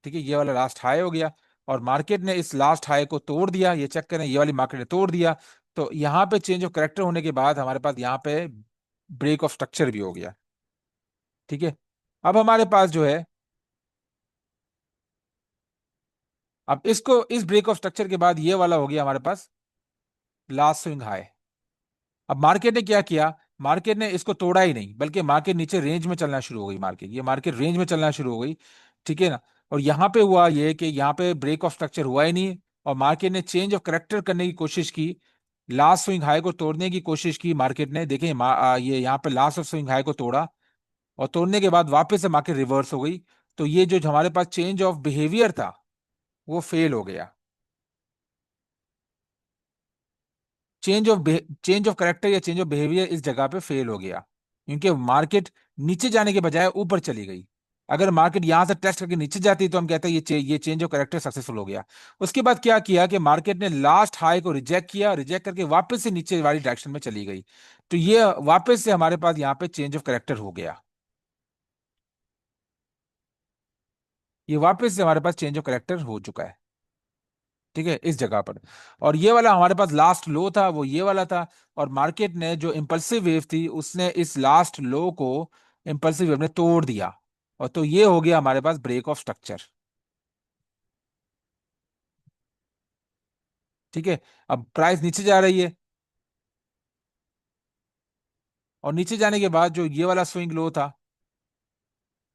ठीक है, ये वाला लास्ट हाई हो गया, और मार्केट ने इस लास्ट हाई को तोड़ दिया। ये चेक करें, ये वाली मार्केट ने तोड़ दिया। तो यहाँ पे चेंज ऑफ करेक्टर होने के बाद हमारे पास यहाँ पे ब्रेक ऑफ स्ट्रक्चर भी हो गया। ठीक है, अब हमारे पास जो है, अब इसको इस ब्रेक ऑफ स्ट्रक्चर के बाद ये वाला हो गया हमारे पास लास्ट स्विंग हाई। अब मार्केट ने क्या किया, मार्केट ने इसको तोड़ा ही नहीं, बल्कि मार्केट नीचे रेंज में चलना शुरू हो गई। मार्केट रेंज में चलना शुरू हो गई। ठीक है ना, और यहाँ पे हुआ ये कि यहाँ पे ब्रेक ऑफ स्ट्रक्चर हुआ ही नहीं, और मार्केट ने चेंज ऑफ करेक्टर करने की कोशिश की। लास्ट स्विंग हाई को तोड़ने की कोशिश की मार्केट ने। देखें ये यहाँ पे लास्ट स्विंग हाई को तोड़ा, और तोड़ने के बाद वापस से मार्केट रिवर्स हो गई। तो ये जो हमारे पास चेंज ऑफ बिहेवियर था वो फेल हो गया। चेंज ऑफ करेक्टर या चेंज ऑफ बिहेवियर इस जगह पे फेल हो गया, क्योंकि मार्केट नीचे जाने के बजाय ऊपर चली गई। अगर मार्केट यहां से टेस्ट करके नीचे जाती तो हम कहते हैं ये चेंज ऑफ करेक्टर सक्सेसफुल हो गया। उसके बाद क्या किया कि मार्केट ने लास्ट हाई को रिजेक्ट किया, रिजेक्ट करके वापस से नीचे वाली डायरेक्शन में चली गई। तो ये वापस से हमारे पास यहाँ पे चेंज ऑफ करेक्टर हो गया। ये वापस से हमारे पास चेंज ऑफ करेक्टर हो चुका है। ठीक है, इस जगह पर। और ये वाला हमारे पास लास्ट लो था, वो ये वाला था। और मार्केट ने जो इम्पल्सिव वेव थी उसने इस लास्ट लो को, इम्पल्सिव वेव ने तोड़ दिया। और तो ये हो गया हमारे पास ब्रेक ऑफ स्ट्रक्चर। ठीक है, अब प्राइस नीचे जा रही है, और नीचे जाने के बाद जो ये वाला स्विंग लो था,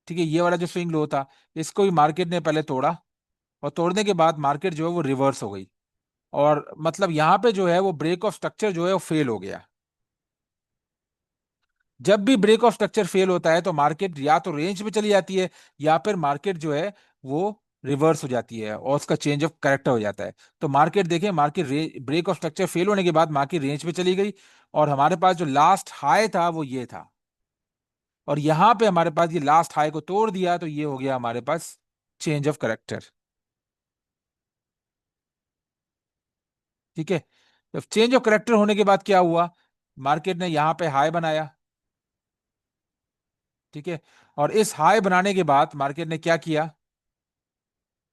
ठीक है, ये वाला जो स्विंग लो था, इसको भी मार्केट ने पहले तोड़ा। और तोड़ने के बाद मार्केट जो है वो रिवर्स हो गई, और मतलब यहाँ पे जो है वो ब्रेक ऑफ स्ट्रक्चर जो है वो फेल हो गया। जब भी ब्रेक ऑफ स्ट्रक्चर फेल होता है तो मार्केट या तो रेंज में चली जाती है, या फिर मार्केट जो है वो रिवर्स हो जाती है और उसका चेंज ऑफ करेक्टर हो जाता है। तो मार्केट देखें, market break of structure fail होने के बाद मार्केट रेंज में चली गई, और हमारे पास जो लास्ट हाई था वो ये था। और यहां पे हमारे पास ये लास्ट हाई को तोड़ दिया, तो ये हो गया हमारे पास चेंज ऑफ करेक्टर। ठीक है, तो चेंज ऑफ करेक्टर होने के बाद क्या हुआ, मार्केट ने यहाँ पे हाई बनाया। ठीक है, और इस हाई बनाने के बाद मार्केट ने क्या किया,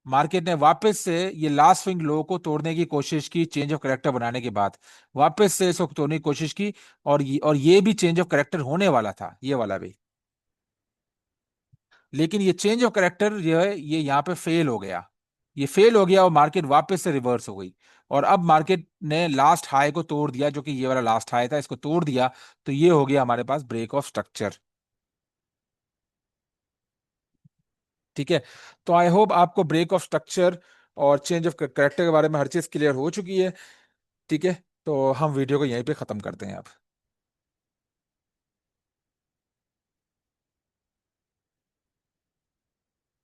मार्केट ने वापस से ये लास्ट स्विंग लो को तोड़ने की कोशिश की, चेंज ऑफ करेक्टर बनाने के बाद वापस से इसको तोड़ने की कोशिश की। और ये भी चेंज ऑफ करेक्टर होने वाला था, ये वाला भी। लेकिन ये चेंज ऑफ करेक्टर जो है ये यहाँ पे फेल हो गया। ये फेल हो गया और मार्केट वापस से रिवर्स हो गई। और अब मार्केट ने लास्ट हाई को तोड़ दिया, जो कि ये वाला लास्ट हाई था, इसको तोड़ दिया। तो ये हो गया हमारे पास ब्रेक ऑफ स्ट्रक्चर। ठीक है। तो आई होप आपको ब्रेक ऑफ स्ट्रक्चर और चेंज ऑफ करेक्टर के बारे में हर चीज क्लियर हो चुकी है। ठीक है। तो हम वीडियो को यहीं पे खत्म करते हैं अब।